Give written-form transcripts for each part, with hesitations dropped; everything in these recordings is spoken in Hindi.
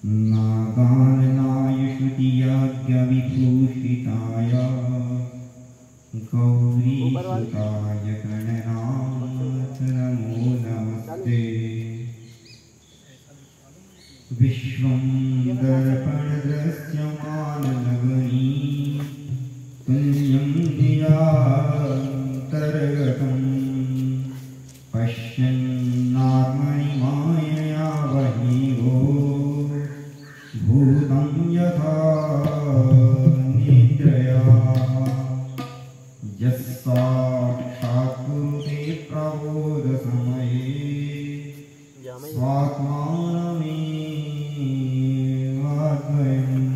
नागाननाय श्रुतियाज्ञविभूषिताय गौरीसुताय गणनाथ नमो नमस्ते। विश्वं दर्पणदृश्यमाननगरी तुल्यं निरान्तर्गतं पश्यन्नात्मनिमायया बहिवो भूतं यथा निद्रया यस्साक्षात् कुरुते प्रबोधसमये स्वात्मानमेवाद्वयम्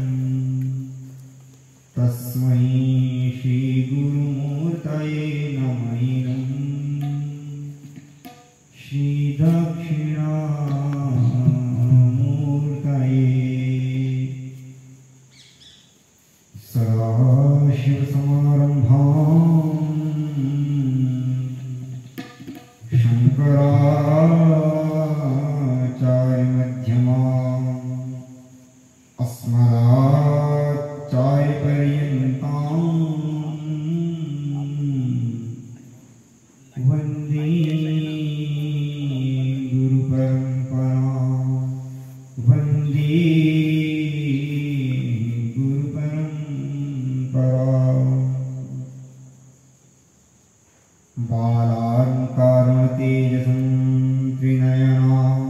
तस्मै श्रीगुरुमूर्तये नमः। श्रीदक्षिणामूर्तये सदाशिवसमारम्भाम् शङ्कराचार्यमध्यमाम् अस्मदाचार्यपर्यन्ताम् वन्दे गुरुपरम्पराम् वन्दे गुरुपरम्पराम्। बालार्कारुणतेजसं त्रिनयनां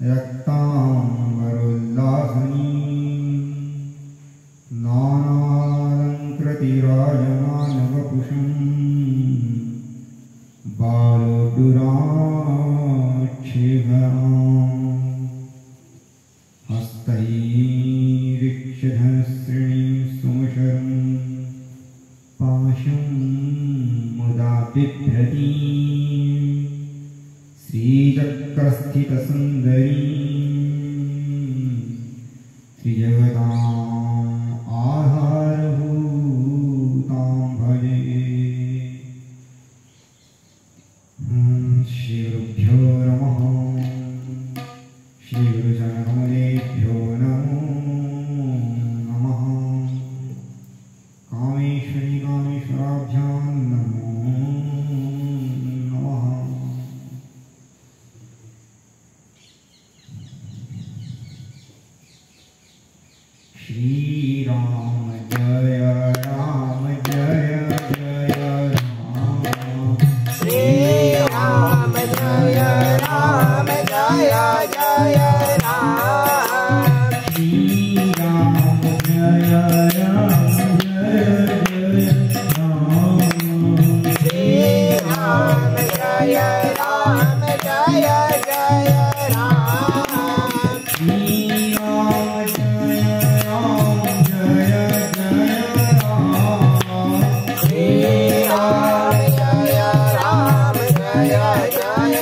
रक्ताम्बरोल्लासनीं नानालङ्कृतिराजमानवपुषं बालोडुराक्षेभराम् हस्तैरीक्षधनुस्त्रीणीं सुमशरं पाशं मुदा बिभ्रतीं श्रीचक्रस्थितसुन्दरीं त्रिजगताम् आधारभूतां भजे। श्रीगुरुभ्यो नमः। श्रीगुरुचरणकमलेभ्यो नमो नमः। कामेश्वरी कामेश्वराभ्यां नमो नमः। श्रीराम जय राम जय जय राम। श्रीराम जय राम जय जय राम। श्रीराम जय राम जय जय राम। श्रीराम जय राम जय जय राम। श्रीराम जय राम जय जय राम। श्रीराम जय राम जय जय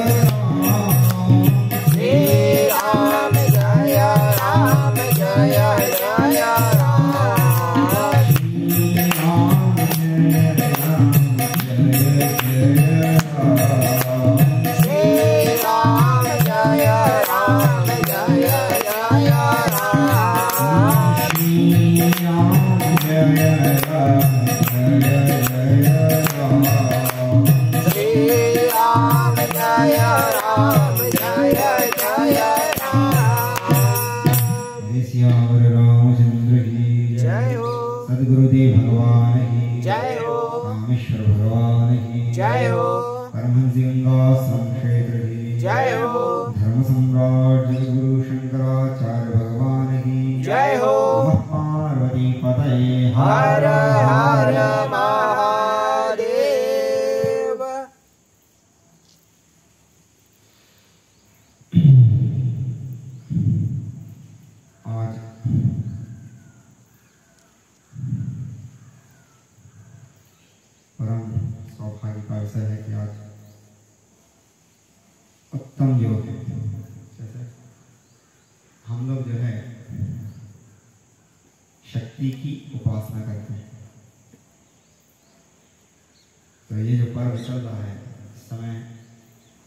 राम। श्रीराम जय राम जय जय राम। श्रीराम जय राम जय जय राम। श्रीराम जय राम जय जय राम। श्रीराम जय राम जय जय राम। श्रीराम जय राम जय जय राम। श्रीराम जय राम जय जय राम। सियावर रामचंद्र की जय हो। सद्गुरुदेव भगवान की जय हो। रामेश्वर भगवान की जय हो। परमहंस गंगाश्रम क्षेत्र की जय हो। धर्म सम्राट जगद्गुरु शंकराचार्य भगवान की जय हो। नमः पार्वती पतये हर हर महादेव। आज परम सौभाग्य का विषय है कि आज उत्तम योग है। जैसे हम लोग जो है शक्ति की उपासना करते हैं। तो ये जो पर्व चल रहा है इस समय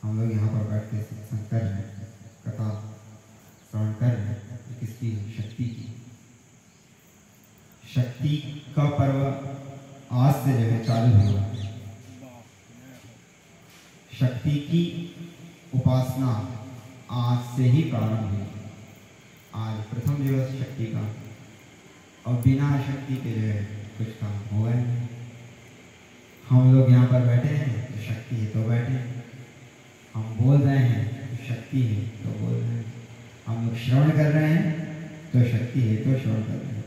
हम लोग यहाँ पर बैठ के सत्संग कर रहे हैं, कथा श्रवण कर रहे हैं, ये किसकी? शक्ति की। शक्ति का पर्व आज से जो है चालू हुआ। शक्ति की उपासना आज से ही प्रारंभ हुई। आज प्रथम दिवस शक्ति का, और बिना शक्ति के जो है कुछ काम हुआ नहीं। हम लोग यहाँ पर बैठे हैं तो शक्ति है तो बैठे हैं, हम बोल रहे हैं तो शक्ति है तो बोल रहे हैं, हम लोग श्रवण कर रहे हैं तो शक्ति है तो श्रवण कर रहे हैं।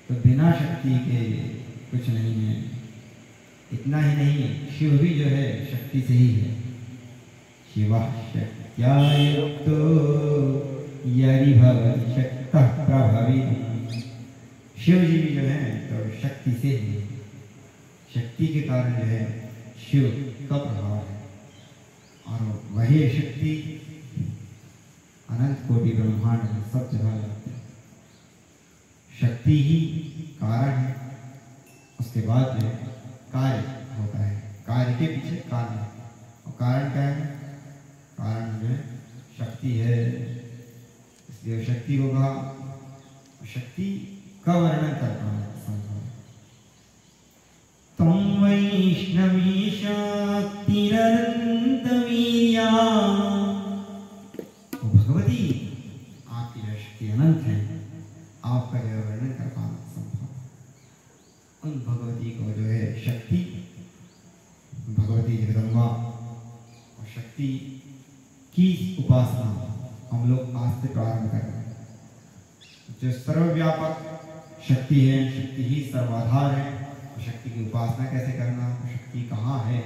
तो बिना शक्ति के कुछ नहीं है। इतना ही नहीं, शिव भी जो है शक्ति से ही है। शिवा शक्त्या युक्तो यदि भवति शक्तः प्रभवितुम्। शिव जी भी जो है तो शक्ति से ही, शक्ति के कारण जो है शिव का प्रभाव है। और वही शक्ति अनंत कोटि ब्रह्मांड में सब जगह जाती है। शक्ति ही कारण है, उसके बाद जो है कार्य होता है, कार्य के पीछे कारण है। और कारण क्या है? कारण जो है शक्ति है। इसलिए शक्ति को कहा, शक्ति का वर्णन करता है संसार। तम वैष्णवी शक्तिरनंतवीर्या। तो भगवती आपकी जो शक्ति अनंत है, आपका जो वर्णन कर पाना संभव। उन भगवती को जो है शक्ति, भगवती जगदम्बा और शक्ति की उपासना हम लोग आज से प्रारंभ कर रहे हैं। जो सर्वव्यापक शक्ति है, शक्ति ही सर्वाधार है। और शक्ति की उपासना कैसे करना, शक्ति कहाँ है,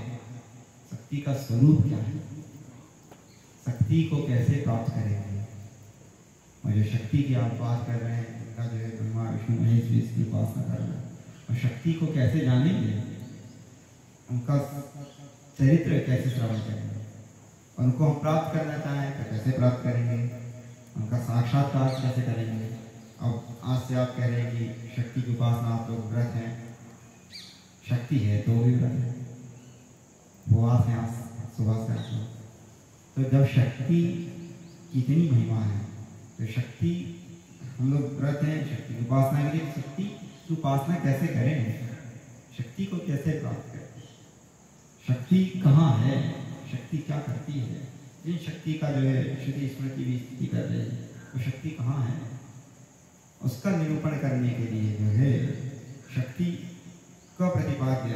शक्ति का स्वरूप क्या है, शक्ति को कैसे प्राप्त करेंगे। और जो शक्ति की आप बात कर रहे हैं, उनका जो है ब्रह्मा विष्णु महेश भी इसकी उपासना कर रहे हैं। और शक्ति को कैसे जानेंगे, उनका चरित्र कैसे श्रवण करेंगे, उनको हम प्राप्त करना चाहें तो कैसे प्राप्त करेंगे, उनका साक्षात्कार कैसे करेंगे। अब आज से आप कह रहे हैं कि शक्ति की उपासना आप लोग व्रत हैं, शक्ति है तो भी व्रत है, उपवास है सुबह से आप लोग। तो जब शक्ति की इतनी महिमा है तो शक्ति हम लोग व्रत हैं शक्ति की उपासना के लिए। शक्ति की उपासना कैसे करें, शक्ति को कैसे प्राप्त करें, शक्ति कहाँ है, शक्ति क्या करती है। जिन शक्ति का जो है श्रुति स्मृति भी स्थिति कर रहे हैं, वो शक्ति कहाँ है, उसका निरूपण करने के लिए जो है शक्ति का प्रतिपाद्य,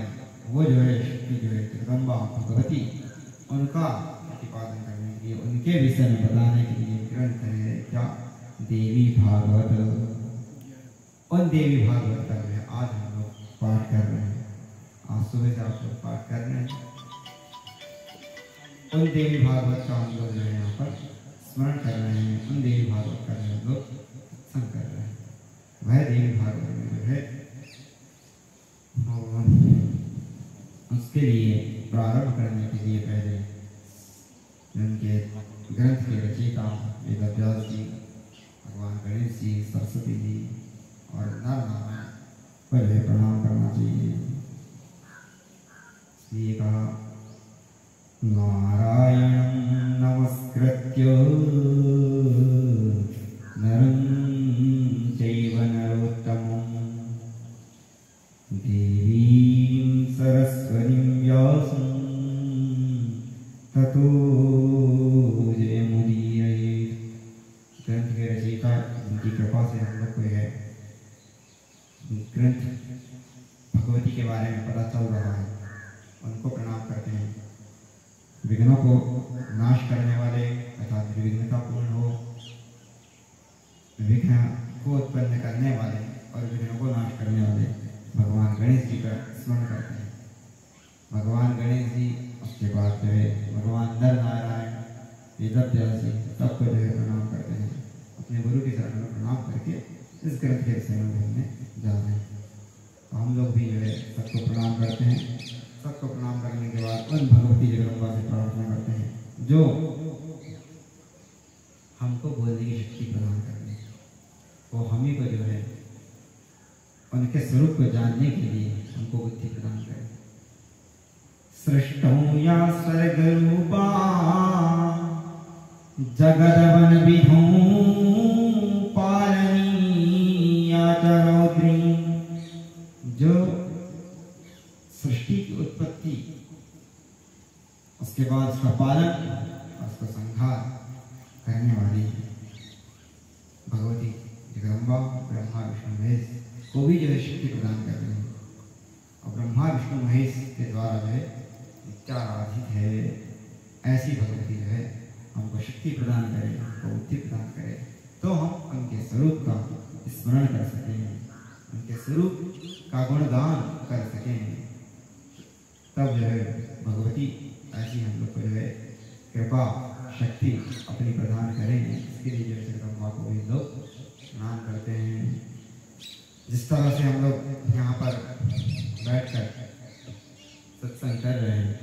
वो जो है शक्ति जो है जगदम्बा भगवती, उनका प्रतिपादन करने के लिए, उनके विषय में बताने के लिए ग्रंथ है क्या? देवी भागवत। उन देवी भागवत का जो है आज हम लोग पाठ कर रहे हैं। आज सुबह से आप लोग पाठ कर रहे हैं। उन देवी भागवत का हम लोग जो है यहाँ पर स्मरण कर रहे हैं। उन देवी भागवत का जो हम लोग सत्संग कर रहे हैं। वह देवी भागवत में जो है उसके लिए प्रारंभ करने के लिए पहले उनके ग्रंथ के रचयिता वेदव्यास जी, भगवान गणेश जी, सरस्वती जी और नर नारायण पर प्रणाम करना चाहिए। इसलिए कहा नारायणं नमस्कृत्य नरं चैव नरोत्तमं देवीं सरस्वतीं व्यासं ततो जयमुदीरयेत्। ग्रंथ के रचयिता जिनकी कृपा से हम लोग को है ग्रंथ भगवती के बारे में पता चल रहा है, उनको प्रणाम करते हैं। विघ्नों को नाश करने वाले तथा निर्विघ्नता पूर्ण हो, विघ्न को उत्पन्न करने वाले और विघ्नों को नाश करने वाले भगवान गणेश जी का स्मरण करते हैं। भगवान गणेश जी, उसके बाद जो है भगवान नर नारायण, वेदव्यास जी, सबको जो है प्रणाम करते हैं। अपने गुरु की शरण में प्रणाम करके इस ग्रंथ के विषय में हमने जा रहे हैं। तो हम लोग भी जो है सबको प्रणाम करते हैं। सबको प्रणाम करने के बाद उन भगवती जगदम्बा से प्रार्थना करते हैं जो हमको बोलने की शक्ति प्रदान करते हैं। वो हम ही को जो है उनके स्वरूप को जानने के लिए हमको बुद्धि प्रदान करें। सृष्टौ या स्वर्गरूपा जगदवन विधौ पालनीया च रौद्री। जो सृष्टि की उत्पत्ति, उसके बाद उसका पालन और उसका संहार करने वाली भगवती जगदम्बा ब्रह्मा विष्णु महेश को भी जो है शक्ति प्रदान कर रही है। और ब्रह्मा विष्णु महेश के द्वारा जो है नित्याराधित है। ऐसी भगवती जो है हमको शक्ति प्रदान करे, हमको बुद्धि प्रदान करे, तो हम उनके स्वरूप का स्मरण कर सकें, उनके स्वरूप का गुणगान कर सकें। तब जो है भगवती ऐसी हम लोग को जो है कृपा शक्ति अपनी प्रदान करें। इसके लिए जो है जगदम्बा को भी लोग स्नान करते हैं। जिस तरह से हम लोग यहाँ पर बैठकर सत्संग कर रहे हैं,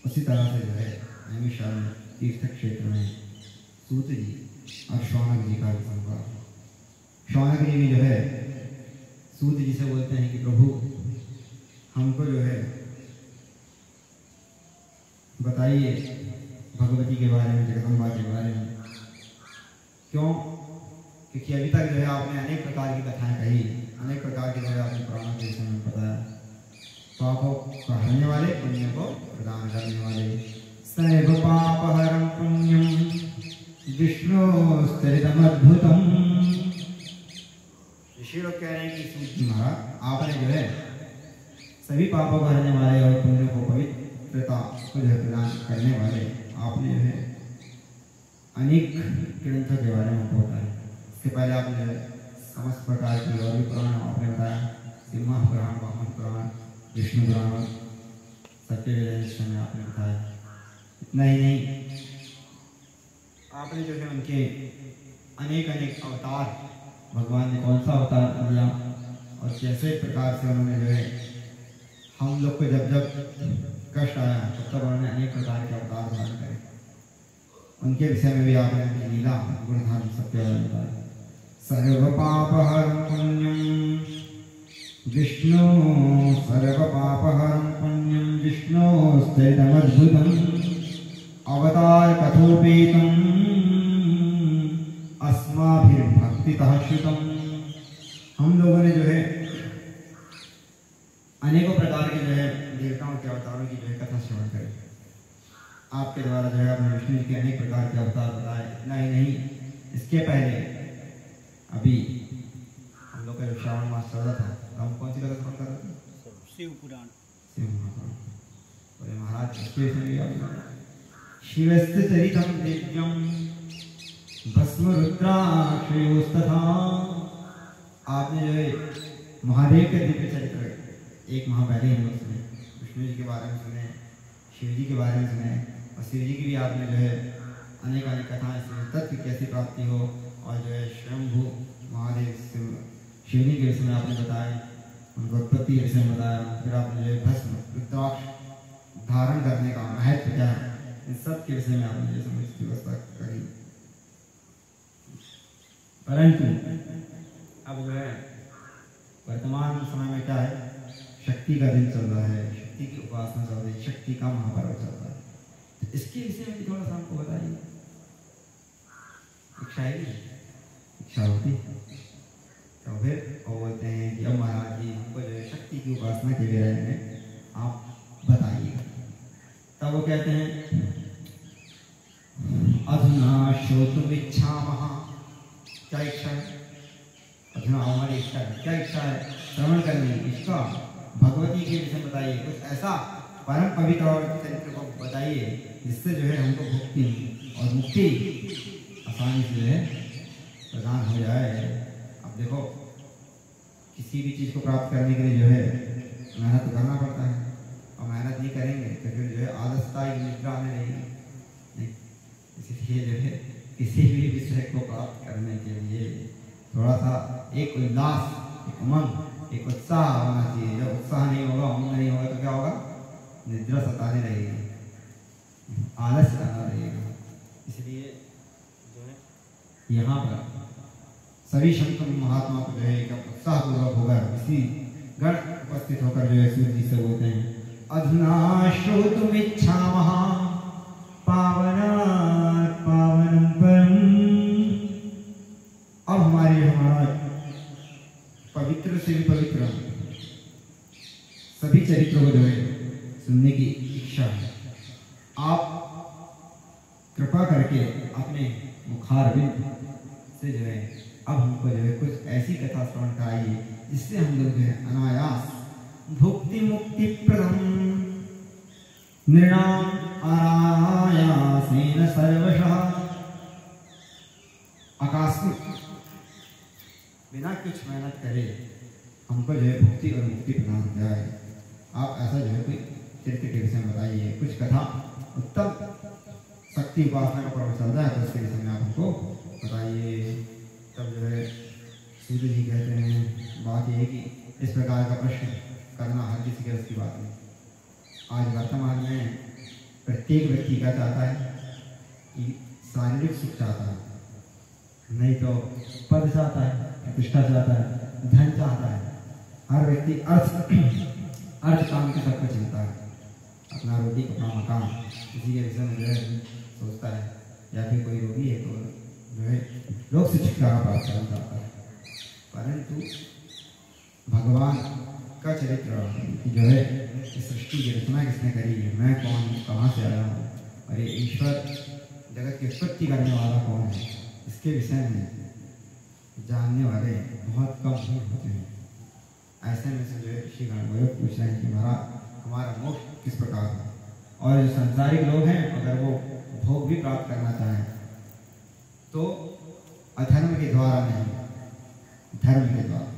उसी तरह से जो है नैमिषारण्य में तीर्थ क्षेत्र में सूत जी और शौनक जी का भी संवाद। शौनक जी भी जो है सूत जी से बोलते हैं कि प्रभु हमको जो है बताइए भगवती के बारे में, जगदम्बा के बारे में। क्यों? क्योंकि अभी तक जो है आपने अनेक प्रकार की कथाएं कही, अनेक प्रकार की जो है आपने पुराणों के विषय में बताया। पापों को हरने वाले, पुण्य को प्रदान करने वाले। सर्व पापहरं पुण्यं विष्णोस्तरितमद्भुतम्। ऋषि लोग कह रहे हैं कि सूत जी महाराज आपने जो है सभी पापों को हरने वाले और पुण्य को पवित्रता को जो है प्रदान करने वाले आपने जो है अनेक ग्रंथों के बारे में हमको बताया। इसके पहले आपने जो है समस्त प्रकार की और भी पुराण आपने बताया, सिम्हा पुराण, वामन पुराण, विष्णु पुराण, सत्यवेद में आपने बताया। इतना ही नहीं, आपने जो है उनके अनेक अनेक अवतार, भगवान ने कौन सा अवतार लिया और कैसे प्रकार से उन्होंने जो है हम लोग को जब जब कष्ट आया तब उन्होंने अनेक प्रकार के अवतार धारण करे। उनके विषय में भी आपने उनकी लीला गुणधर्म सत्य बताया। सर्व पापहरं पुण्यं विष्णु, सर्व पापहरं पुण्यं विष्णोस्तरितमद्भुतम्। अवतार कथोपेतम् अस्माभिर्भक्तितः श्रुतम्। हम लोगों ने जो है अनेकों प्रकार के जो है देवताओं के अवतारों की जो है कथा श्रवण करी। आपके द्वारा जो है आपने विष्णु जी के अनेक प्रकार के अवतार बताए। इतना ही नहीं, इसके पहले अभी हम लोग का जो श्रावण मास चल रहा था, तो हम कौन सी कथा श्रवण कर रहे थे? शिव पुराण, शिव महापुराण। बोले महाराज इसके विषय में आप बताएं। शिवस्य चरितं दिव्यं भस्म रुद्राक्षयोस्तथा। आपने जो है महादेव के दिव्य चरित्र एक माह पहले हम लोग सुने, विष्णु जी के बारे में सुने, शिव जी के बारे में सुने, और शिव जी की भी आपने जो है अनेक अनेक कथाएं सुनी, तत्व कैसी प्राप्ति हो, और जो है स्वयंभू महादेव शिवजी के विषय में आपने बताया, उनको उत्पत्ति के विषय में बताया। फिर आपने जो है भस्म रुद्राक्ष धारण करने का महत्व क्या है, इन सब के विषय में आपने जो समझ व्यवस्था करी। परंतु अब जो है वर्तमान समय में क्या है, शक्ति का दिन चल रहा है, शक्ति की उपासना चल रही है, शक्ति का महापर्व चल रहा है। तो इसके विषय में थोड़ा सा हमको बताइए। इच्छा है, इच्छा होती तो फिर वो बोलते हैं कि अब महाराज जी हमको जो है शक्ति की उपासना के बारे में आप बताइएगा। तब वो कहते हैं अधुना श्रोतुम इच्छामः। क्या इच्छा है? अधुना हमारी इच्छा है, क्या इच्छा है? श्रवण करने की। इसका भगवती के विषय बताइए, कुछ ऐसा परम पवित्र और चरित्र को बताइए जिससे जो है हमको भक्ति और मुक्ति आसानी से जो है प्रदान हो जाए। अब देखो किसी भी चीज़ को प्राप्त करने के लिए जो है मेहनत तो करना पड़ता है, और मेहनत नहीं करेंगे तो फिर जो है आलसता की निद्रा आने लगेगी। इसलिए जो है किसी भी विषय को प्राप्त करने के लिए थोड़ा सा एक उल्लास, एक उमंग, एक उत्साह होना चाहिए। जब उत्साह नहीं होगा, उमंग नहीं होगा तो क्या होगा? निद्रा सताने लगेगी, आलस आना लगेगा। इसलिए जो है यहाँ पर सभी संत महात्मा को जो है एक उत्साहपूर्वक होकर इसी गण उपस्थित होकर जो है सूर्य जी से बोलते हैं अधुना श्रोतुमिच्छामः पावनात् पावनं परम्। अब हमारा पवित्र से भी पवित्र सभी चरित्रों को जो है सुनने की इच्छा है। आप कृपा करके अपने मुखारविंद से जो है अब हमको जो है कुछ ऐसी कथा श्रवण कराइए जिससे हम लोग जो है अनायास भुक्ति मुक्ति प्रदम नृणाम अनायासेन सर्वशः आकस्मिक बिना कुछ मेहनत करे हमको जो है भुक्ति और मुक्ति प्रदान हो जाए। आप ऐसा जो है कोई चरित्र के विषय में बताइए, कुछ कथा उत्तम शक्ति उपासना का पर्व चल रहा है तो उसके विषय में आप हमको बताइए। तब जो है सूर्य जी कहते हैं बात यह है कि इस प्रकार का प्रश्न करना हर किसी के उसकी बात नहीं। आज वर्तमान में प्रत्येक व्यक्ति क्या चाहता है कि शारीरिक सुख चाहता है, नहीं तो पद चाहता है, प्रतिष्ठा चाहता है, धन चाहता है। हर व्यक्ति अर्थ काम की सबको चिंता है, अपना रोटी अपना मकान किसी के विषय में जो है सोचता है, या फिर कोई रोगी है तो जो है लोग से छुटकारा प्राप्त करना चाहता है। परंतु भगवान का चरित्र जो है इस सृष्टि की रचना किसने करी है, मैं कौन हूँ, कहाँ से आया हूँ, और ये ईश्वर जगत की उत्पत्ति करने वाला कौन है, इसके विषय में जानने वाले बहुत कम ही होते हैं। ऐसे में से जो है ऋषि गण पूछ रहे हैं कि महाराज हमारा मोक्ष किस प्रकार है। और जो संसारिक लोग हैं अगर वो भोग भी प्राप्त करना चाहें तो अधर्म के द्वारा नहीं, धर्म के द्वारा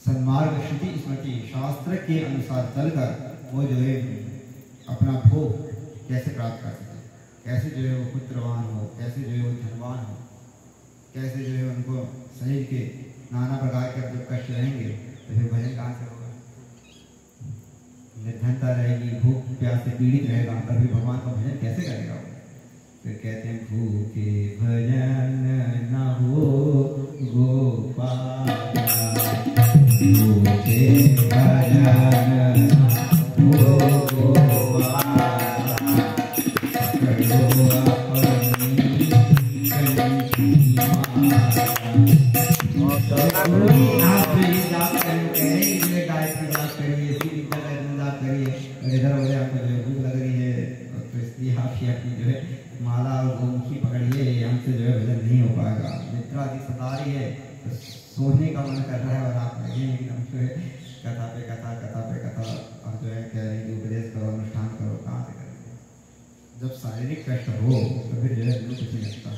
सन्मार्ग श्रुति स्मृति शास्त्र के अनुसार चलकर वो जो है अपना भोग कैसे प्राप्त कर सके, कैसे जो है वो पुत्रवान हो, कैसे जो है वो धनवान हो, कैसे जो है उनको शरीर के नाना प्रकार के जब कष्ट रहेंगे तो फिर भजन कहाँ से होगा। निर्धनता रहेगी, भूख प्यास से पीड़ित रहेगा, तभी भगवान का भजन कैसे करेगा वो। फिर कहते हैं भूखे भजन न हो गोपाल, भूखे भजन न हो गोपाल, माला और गोमुखी पकड़िए, हमसे जो है भजन नहीं हो पाएगा। निद्रा की सता रही है तो सोने का मन कर रहा है और आप लगे लेकिन हम जो है कथा पे कथा, कथा पे कथा, और जो है कह रहे हैं कि उपदेश करो, अनुष्ठान करो, कहाँ से करेंगे। जब शारीरिक कष्ट हो तो फिर जो है दिल कुछ नहीं लगता,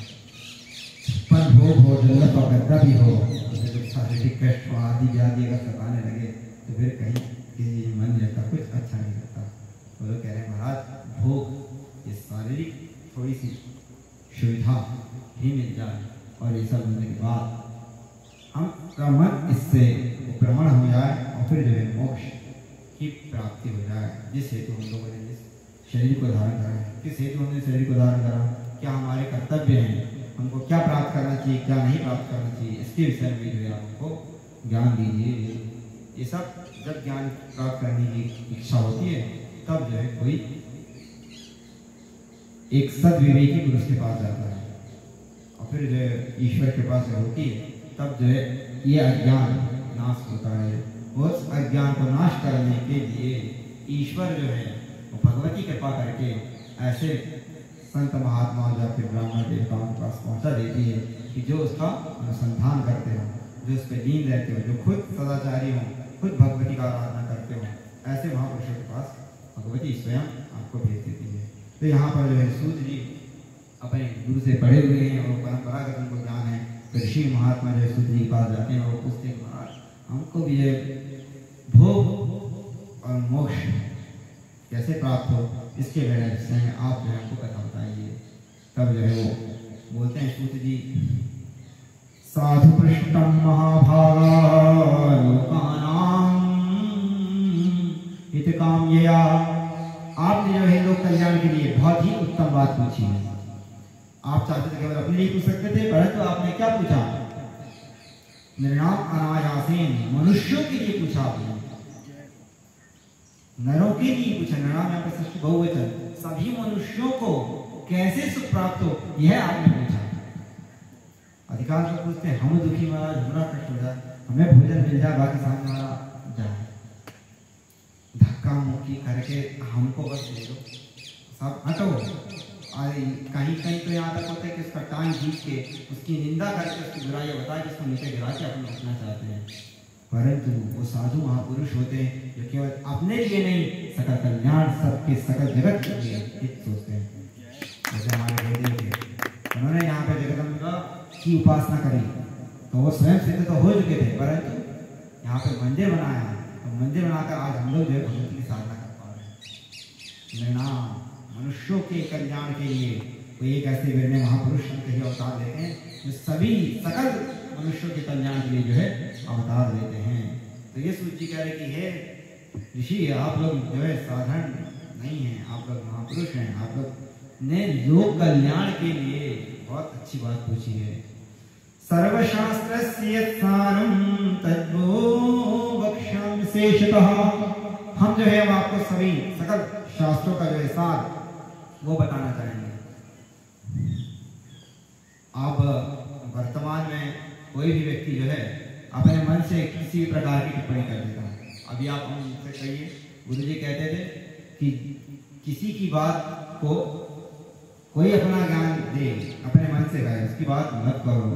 पर भोग हो, जन्नत और गद्दा भी हो तो फिर जब शारीरिक कष्ट हो, आदि व्याधि अगर सताने लगे तो फिर कहीं किसी मन रहता, कुछ अच्छा नहीं लगता। तो लोग कह रहे हैं महाराज भोग ये शारीरिक थोड़ी सी सुविधा ही मिल जाए और ये सब मिलने के बाद हम मन इससे भ्रमण हो जाए और फिर जो है मोक्ष की प्राप्ति हो जाए। जिस हेतु हम लोगों ने जिस शरीर को धारण करा, किस हेतु हमने शरीर को धारण करा, क्या हमारे कर्तव्य हैं, हमको क्या प्राप्त करना चाहिए, क्या नहीं प्राप्त करना चाहिए, इसके विषय में जो है आप हमको ज्ञान दीजिए। ये सब जब ज्ञान प्राप्त करने की इच्छा होती है तब जो है कोई एक सद्विवेकी पुरुष के पास जाता है और फिर जो है ईश्वर के पास होती है तब जो है ये अज्ञान नाश होता है। उस अज्ञान को नाश करने के लिए ईश्वर जो है वो भगवती कृपा करके ऐसे संत महात्मा या फिर ब्राह्मण देवताओं के पास पहुंचा देती है कि जो उसका अनुसंधान करते हो, जो उस पर लीन रहते हो, जो खुद सदाचारी हो, खुद भगवती का आराधना करते हो, ऐसे महापुरुषों के पास भगवती स्वयं आपको भेज देती है। तो यहाँ पर जो है सूत जी अपने गुरु से पढ़े हुए हैं और परंपरागत उनको ज्ञान है। तो ऋषि महात्मा जो है सूत जी के पास जाते हैं और वो पूछते हैं महाराज हमको भी ये भोग और मोक्ष कैसे प्राप्त हो, इसके विषय में आप जो है हमको कथा बताइए। तब जो है वो बोलते हैं सूत जी साधु पृष्ठम महाभागा लोकानां हितकाम्यया। आपने जो है लोक कल्याण के लिए बहुत ही उत्तम बात पूछी है। आप चाहते थे केवल अपने लिए पूछ सकते थे, परंतु आपने क्या पूछा, निर्णाम अनायासेन, मनुष्यों के लिए पूछा आपने। नरों के लिए पूछा, नराम यहाँ पर षष्ठी बहुवचन, सभी मनुष्यों को कैसे सुख प्राप्त हो यह आपने पूछा। अधिकांश लोग पूछते हैं हम दुखी महाराज, हमारा कष्ट हो जाए, हमें भोजन मिल जाए, बाकी सामने वाला जाए, धक्का मुक्की करके हमको बस दे दो, सब हटो। कहीं कहीं तो यहाँ तक होता है कि उसका टांग खींच के उसकी निंदा करके उसकी बुराइयाँ बता के उसको नीचे गिरा के अपने उठना चाहते हैं। परंतु वो साधु महापुरुष होते हैं जो केवल अपने लिए नहीं, सकल कल्याण सबके सकल जगत के लिए हित सोचते हैं। जैसे हमारे गुरुदेव थे, उन्होंने यहाँ पे जगदम्बा की उपासना करी तो वो स्वयं सिद्ध तो हो चुके थे, परंतु यहाँ पे मंदिर बनाया, तो मंदिर बनाकर आज हम लोग जो है भगवती की साधना कर पा रहे हैं। मनुष्यों के कल्याण के लिए कोई एक ऐसे वीर महापुरुष कहीं अवतार लेते हैं जो सभी सकल मनुष्यों के कल्याण के लिए जो है अवतार लेते हैं। तो ये सूची कह रहे कि हे ऋषि, आप लोग जो है साधारण नहीं हैं, आप लोग महापुरुष हैं, आप लोग ने लोक कल्याण के लिए बहुत अच्छी बात पूछी है। सर्वशास्त्रस्य सारं तद्वो वक्ष्यामि विशेषतः, हम जो है आपको सभी सकल शास्त्रों का जो है सार वो बताना चाहेंगे। अब वर्तमान में कोई भी व्यक्ति जो है अपने मन से किसी भी प्रकार की टिप्पणी कर देता है। अभी आप हमसे कहिए, गुरुजी कहते थे कि किसी की बात को कोई अपना ज्ञान दे, अपने मन से कहे, उसकी बात मत करो।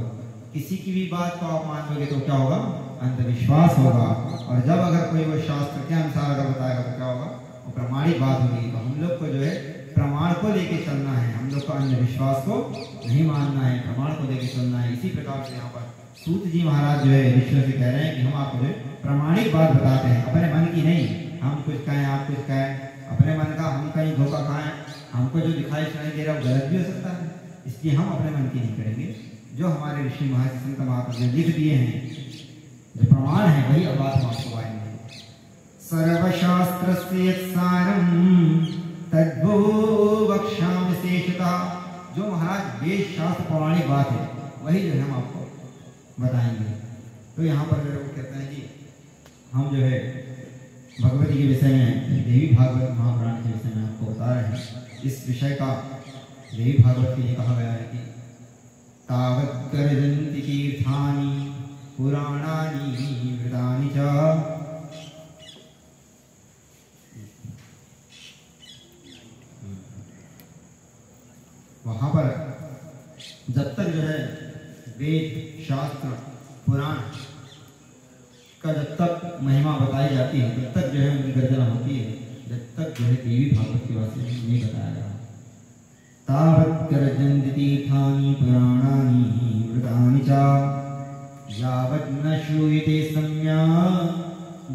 किसी की भी बात को आप मान लोगे तो क्या होगा? अंधविश्वास होगा। और जब अगर कोई वो शास्त्र के अनुसार अगर बताएगा तो क्या होगा? वो प्रमाणिक बात होगी। तो हम लोग को जो है प्रमाण को लेके चलना है, हम लोग को अंधविश्वास को नहीं मानना है, प्रमाण को लेके चलना है। इसी प्रकार से यहाँ पर सूत जी महाराज जो है ऋषियों से कह रहे हैं कि हम आपको जो है प्रामाणिक बात बताते हैं, अपने मन की नहीं। हम कुछ कहें, आप कुछ कहें, अपने मन का हम कहीं धोखा खाएं, हमको जो दिखाई सुनाई दे रहा है वो गलत भी हो सकता है, इसलिए हम अपने मन की नहीं करेंगे। जो हमारे ऋषि महर्षि संत महात्मा लिख दिए हैं, जो प्रमाण है, वही अब बात हम आपको आएंगे। सर्वशास्त्रस्य सारं तद्वो वक्ष्यामि विशेषतः, जो महाराज वेद शास्त्र पौराणिक बात है वही जो है हम आपको बताएंगे। तो यहाँ पर जो लोग कहते हैं कि हम जो है भगवती के विषय में, देवी भागवत महापुराण के विषय में आपको बता रहे हैं। इस विषय का देवी भागवत के लिए कहा गया है कि तावत् गर्जन्ति तीर्थानि पुराणानि वृतानि च, वहाँ पर जब तक जो है वेद शास्त्र पुराण का जब तक महिमा बताई जाती है, तब तक जो है उनकी गर्जना होती है, जब तक जो है देवी भागवत के वास्ते नहीं बताया गया। तावत् गर्जन्ति तीर्थानि पुराणानि वृतानि च, यावत् न श्रूयते सम्या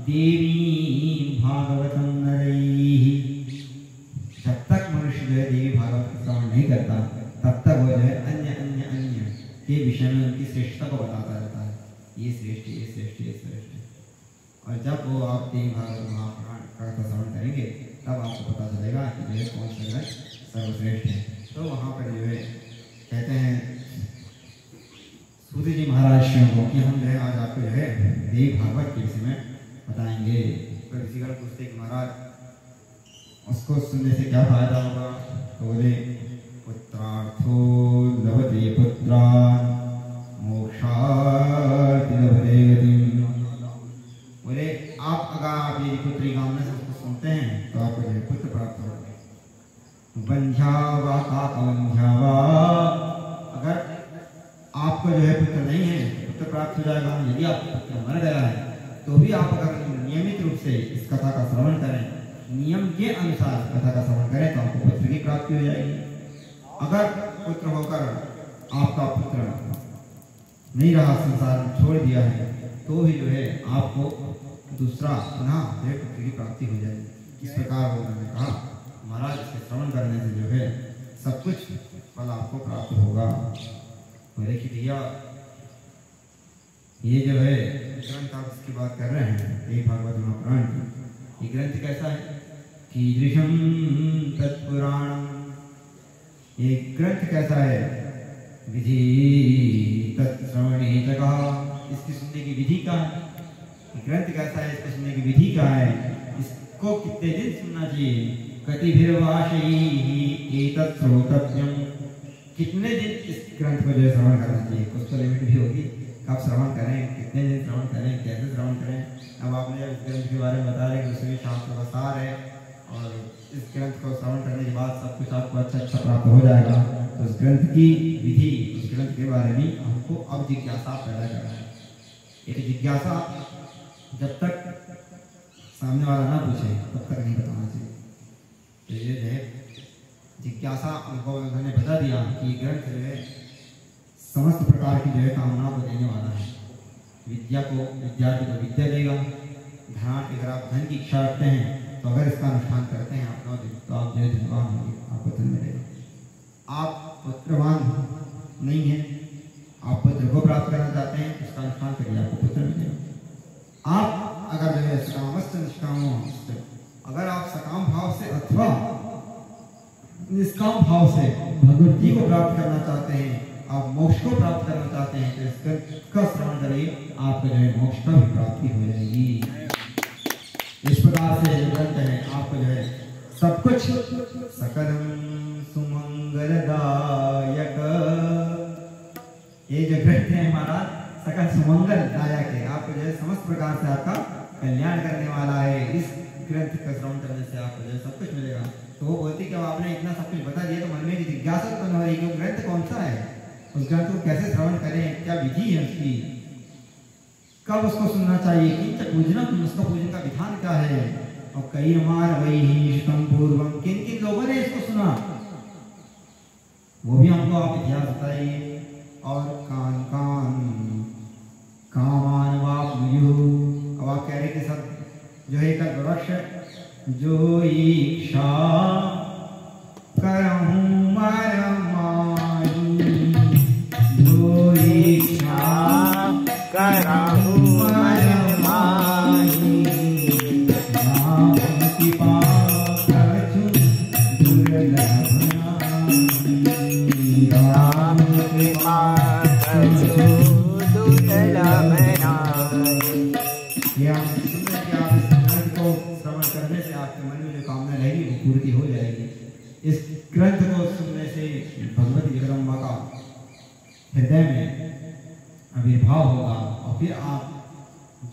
देवी भागवतं नरैः। जब तक मनुष्य जो है देवी भागवत का श्रवण नहीं करता, तब तक वो जो है अन्य अन्य अन्य के विषय में उनकी श्रेष्ठता को बताता रहता है, ये श्रेष्ठ, ये श्रेष्ठ, ये श्रेष्ठ। और जब वो आप देवी भागवत महापुराण का श्रवण करेंगे, तब आपको पता चलेगा कि जो है कौन सा ग्रंथ सर्वश्रेष्ठ है। तो वहाँ पर जो है कहते हैं सूत जी महाराज को कि हम जो है आज आपको जो है देवी भागवत के विषय में बताएंगे। तो ऋषिगण पूछते कि महाराज उसको सुनने से क्या फायदा होगा? तो बोले पुत्रार्थो लभते पुत्रान् मोक्षात् लभते गतिम्। बोले आप यदि पुत्री कामना से उसको सुनते हैं तो आपको जो पुत्र प्राप्त होगा। वंध्या वा काकवंध्या वा, अगर आपको जो है पुत्र नहीं है, पुत्र प्राप्त हो जाएगा। यदि आपका पुत्र मर गया है तो भी आप अगर नियमित रूप से इस कथा का श्रवण करें, नियम के अनुसार कथा का श्रवण करें, तो आपको पुत्र की प्राप्ति हो जाएगी। अगर पुत्र होकर आपका पुत्र नहीं रहा, संसार में छोड़ दिया है, तो भी जो है आपको दूसरा पुनः जो है पुत्र की प्राप्ति हो जाएगी। इस प्रकार वो उन्होंने कहा महाराज इसके श्रवण करने से जो है सब कुछ फल आपको प्राप्त होगा। तो देखिए भैया, ये जो है ग्रंथ आप इसकी बात कर रहे हैं, देवी भागवत महापुराण की, ये ग्रंथ कैसा है? कीदृशं तत्पुराणम्, ये ग्रंथ कैसा है? विधि तत्श्रवणे च कहा, इसकी सुनने की विधि क्या है? ग्रंथ कैसा है, इसको सुनने की विधि क्या है? इसको हमको कितने दिन सुनना चाहिए? कतिभिर्वाशैः एतत् श्रोतव्यम्, कितने दिन इस ग्रंथ को जो है श्रवण करना चाहिए? कुछ तो लिमिट भी होगी, कब श्रवण करें, कितने दिन श्रवण करें, कैसे श्रवण करें। अब आपने जब इस ग्रंथ के बारे में बता रहे कि उसमें शास्त्र का सार है और इस ग्रंथ को श्रवण करने के बाद सब कुछ आपको अच्छा प्राप्त हो जाएगा, तो उस ग्रंथ की विधि, उस ग्रंथ के बारे में हमको अब जिज्ञासा पैदा करना है। एक जिज्ञासा जब तक सामने वाला ना पूछे तब तक नहीं बताना चाहिए। तो ये जो है जिज्ञासा हमको उन्होंने बता दिया कि ग्रंथ जो है समस्त प्रकार की जो है कामना को देने वाला है। विद्या को विद्यार्थी को विद्या देगा, धनार्थ अगर आप धन की इच्छा रखते हैं तो अगर इसका अनुष्ठान करते हैं आप 9 दिन तो आप जो है धनवान होंगे, आपको धन मिलेगा। आप पुत्रवान नहीं है, आप पुत्र को प्राप्त करना चाहते हैं, इसका अनुष्ठान करिए, आपको पुत्र मिलेगा। आप अगर जो है सकामस्त निष्कामो, अगर आप सकाम भाव से अथवा निष्काम भाव से भगवती को प्राप्त करना चाहते हैं, आप मोक्ष को प्राप्त करना चाहते हैं, तो इसका श्रवण करिए, आपको जो है मोक्ष का भी प्राप्ति हो जाएगी। इस प्रकार से जो ग्रंथ है आपको जो है सब कुछ सकलम सुमंगलदायक, ये जो ग्रंथ है हमारा सकल सुमंगलदायक है, आपको जो है समस्त प्रकार से आपका कल्याण करने वाला है। इस ग्रंथ का श्रवण करने से आपको जो है सब कुछ मिलेगा। तो वो बोलती कि आपने इतना सब कुछ बता दिया तो मन में जिज्ञासा उत्पन्न हो रही है कि ग्रंथ कौन सा है, उस ग्रंथ को कैसे श्रवण करें, क्या विधि है उसकी, कब उसको सुनना चाहिए, किंच पूजनम, उसका पूजन का विधान क्या है, और कई मार वही पूर्वम, किन किन लोगों ने इसको सुना वो भी हमको आप इतिहास बताइए। और कान कान कामान वापु, अब आप कह रहे कि सब जो है कल्पवृक्ष जो इच्छा करहूं मर माही, जो इच्छा करहूं मर माही, राम कृपा करछु दुर्लभ नाही, राम कृपा करछु दुर्लभ नाही। ये आप सुनने के आप इस ग्रंथ को श्रवण करने से आपके मन में जो कामना रहेगी वो पूर्ति हो जाएगी। इस ग्रंथ को सुनने से भगवती जगदम्बा का हृदय में आविर्भाव होगा और फिर आप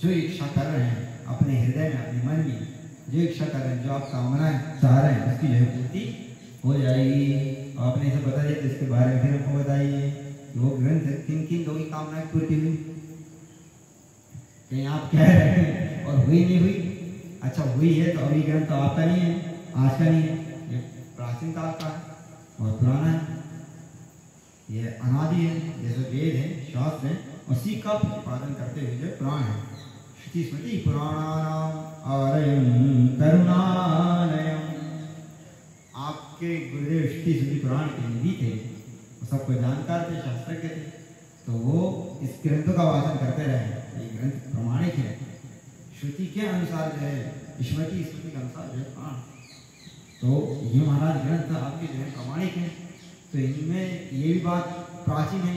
जो इच्छा कर रहे हैं अपने हृदय में, अपने मन में जो इच्छा कर रहे हैं, जो आप कामनाएं चाह रहे हैं उसकी जो है पूर्ति हो जाएगी। और आपने इसे बता दिया तो इसके बारे में फिर हमको बताइए कि वो ग्रंथ किन किन लोगों की कामनाएं पूर्ति हुई। कहीं आप कह रहे हैं और हुई नहीं हुई, अच्छा हुई है तो अभी ग्रंथ तो आपका नहीं है, आज का नहीं है, ये प्राचीन काल का है और पुराना है, ये अनादि है, जैसे वेद है, शास्त्र है, उसी का प्रतिपादन करते हुए जो पुराण है। श्रुति स्मृति पुराणानाम आलयम करुणालयम, आपके गुरुदेव श्रुति स्मृति पुराण के निधि थे, वो सबको जानकार थे, शास्त्रज्ञ थे, तो वो इस ग्रंथों का वाचन करते रहे। ये ग्रंथ प्रमाणिक है, श्रुति के अनुसार जो है, स्मृति स्मृति के अनुसार जो है पुराण, तो ये महाराज ग्रंथ आपके जो है प्रमाणिक है। तो इनमें ये भी बात प्राचीन है,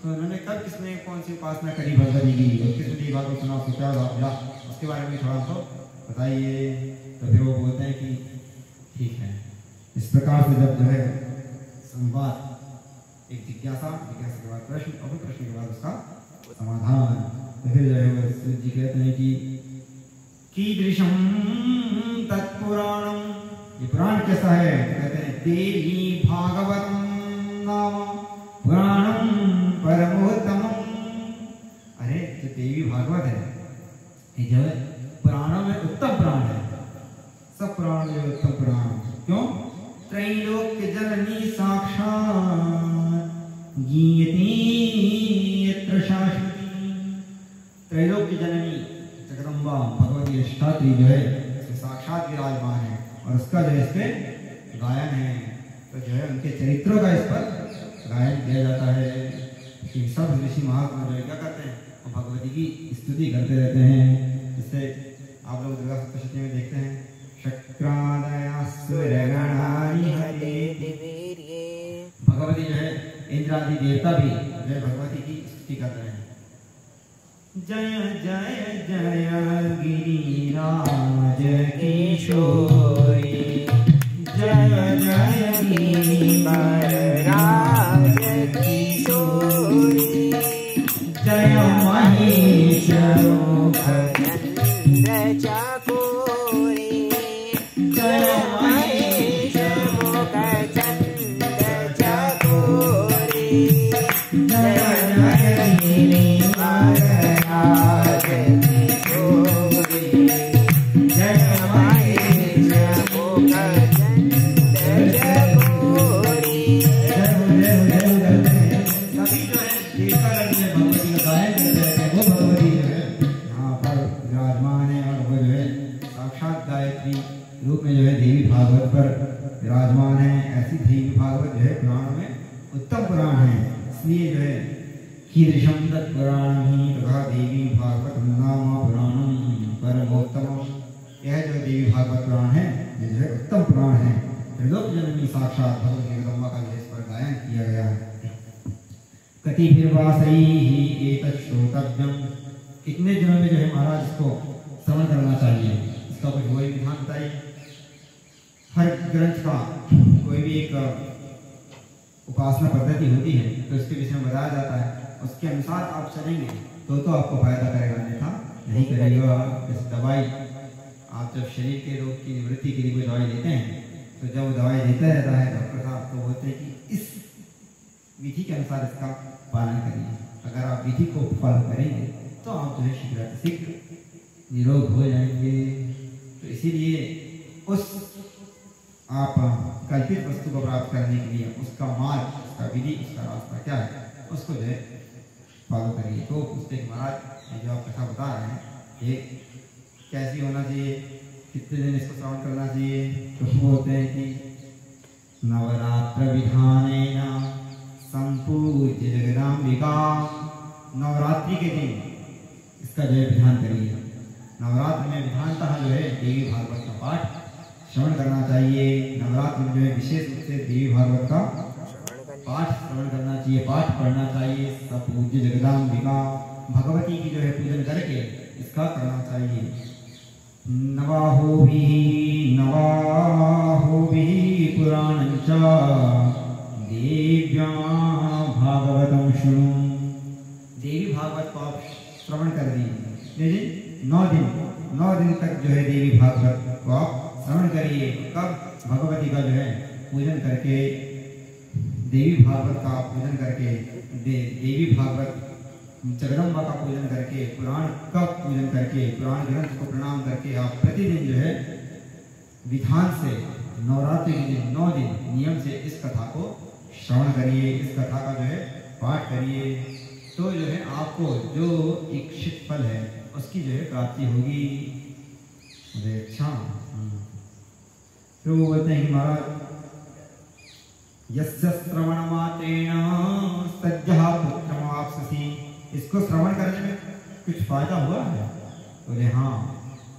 तो उन्होंने कब किसने कौन सी उपासना करी भगवती की, और किसने बात को सुना, सोचा या उसके बारे में थोड़ा हमको बताइए। तो फिर वो बोलते हैं कि ठीक है। इस प्रकार से जब जो है संवाद, एक जिज्ञासा, जिज्ञासा के बाद प्रश्न और प्रश्न के बाद उसका समाधान, तो फिर जो है सूर्य जी कहते हैं कि कीदृशम तत्पुराणम, ये पुराण कैसा है, तो कहते हैं देवी भागवतम नाम पुराणम परमोत्तमम। अरे जो देवी भागवत है ये जो है पुराणों में उत्तम पुराण है, सब पुराण में उत्तम पुराण। क्यों? त्रैलोक्य जननी साक्षात् गीयते यत्र शाश्वती, त्रैलोक्य जननी जगदम्बा भगवती अष्टात्री जो है साक्षात विराजमान है और उसका जो है इस पे गायन है, तो जो है उनके चरित्रों का इस पर गायन किया जाता है। कि सब ऋषि महात्मा जो है क्या करते हैं, वो भगवती की स्तुति करते रहते हैं। जिससे आप लोग दुर्गा सप्तशती में देखते हैं, शक्रादयासुरगणानि हरे दिवीर्ये, भगवती जो है इंद्रादि देवता भी जो है भगवती की स्तुति करते हैं। जय जय जय गिरिराज किशोरी जय जय वरराज किशोरी जय महेश मुखनंद चकोरी जय महेश मुखचंद चकोरी जय जय वरराज किशोरी जय महेश मुखचंद चकोरी। सभी जो है देवतागण में भगवती का गायन करते रहते हैं। वो भगवती जो है यहाँ पर विराजमान है और वो जो है साक्षात गायत्री रूप में जो है देवी भागवत पर विराजमान है। ऐसी देवी भागवत जो है पुराणों में उत्तम पुराण है। इसलिए जो है कीदृशं तत् पुराणं हि तथा देवी भागवत नाम पुराणं परमोत्तमम्। यह जो देवी भागवत पुराण है ये जो है उत्तम पुराण है। त्रिलोक जननी साक्षात भगवती जगदम्बा का जो इस पर गायन किया गया है। कतिभिर्वासैः एतत् श्रोतव्यम्। कितने दिनों में जो है महाराज इसको श्रवण करना चाहिए, इसका कुछ वही विधान बताइए। हर ग्रंथ का कोई भी एक उपासना पद्धति होती है तो उसके विषय में बताया जाता है, उसके अनुसार आप चलेंगे तो आपको फायदा करेगा, अन्यथा नहीं करेगा। जैसे दवाई, आप जब शरीर के रोग की निवृत्ति के लिए कोई दवाई लेते हैं तो जब वो दवाई देता रहता है डॉक्टर साहब तो बोलते हैं कि इस विधि के अनुसार इसका पालन करिए। अगर आप विधि को फॉलो करेंगे तो आप जो है शीघ्र निरोग हो जाएंगे। तो इसीलिए उस आप कल्पित वस्तु को प्राप्त करने के लिए उसका मार्ग, उसका विधि, उसका रास्ता क्या है उसको जो है फॉलो करिए। तो उसके महाराज जो आप कथा बता रहे हैं ये कैसी होना चाहिए, कितने दिन इसको श्रवण करना चाहिए, तो बोलते हैं कि नवरात्र विधानेन संपूज्य जगदाम्बिका। नवरात्रि के दिन इसका जो है विधान करिए। नवरात्र में विधानतः जो है देवी भागवत का पाठ श्रवण करना चाहिए। नवरात्र में जो है विशेष रूप से देवी भागवत का पाठ श्रवण करना चाहिए, पाठ पढ़ना चाहिए। संपूज्य जगदाम्बिका भगवती की जो है पूजन करके इसका करना चाहिए। नवाहोभिः पुराणं च देव्या भागवतं शृणु। देवी भागवत को आप श्रवण कर दीजिए। 9 दिन तक जो है देवी भागवत को आप श्रवण करिए। कब? भगवती का जो है पूजन करके, देवी भागवत का पूजन करके, देवी भागवत जगदम्बा का पूजन करके, पुराण का पूजन करके, पुराण ग्रंथ को प्रणाम करके आप प्रतिदिन जो है विधान से नवरात्रि के दिन 9 दिन नियम से इस कथा को श्रवण करिए, इस कथा का जो है पाठ करिए। तो जो है आपको जो इच्छित फल है उसकी जो है प्राप्ति होगी। अच्छा, तो वो बोलते हैं कि महाराज यस्य श्रवण मात्रेण सज्जः पुत्रमाप्स्यसि। इसको श्रवण करने में कुछ फायदा हुआ है? बोले हाँ,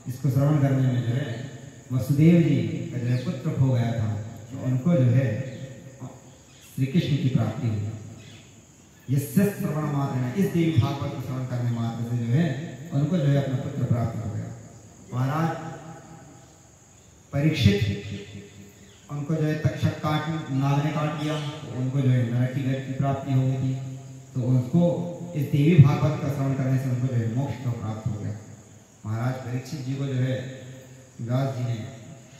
इसको श्रवण करने में जो है वसुदेव जी का जो है पुत्र हो गया था, तो उनको जो है श्री कृष्ण की प्राप्ति हुई। यस्य श्रवण मात्रेण, इस देवी भागवत को श्रवण करने मात्र से जो है उनको जो है अपना पुत्र प्राप्त हो गया। महाराज परीक्षित, उनको जो है तक्षक नाग ने काट दिया, तो उनको जो है नरक की गति की प्राप्ति हो गई थी। तो उनको इस देवी भागवत का श्रवण करने से उनको जो है मोक्ष को प्राप्त हो गया। महाराज परीक्षित जी को जो है व्यास जी ने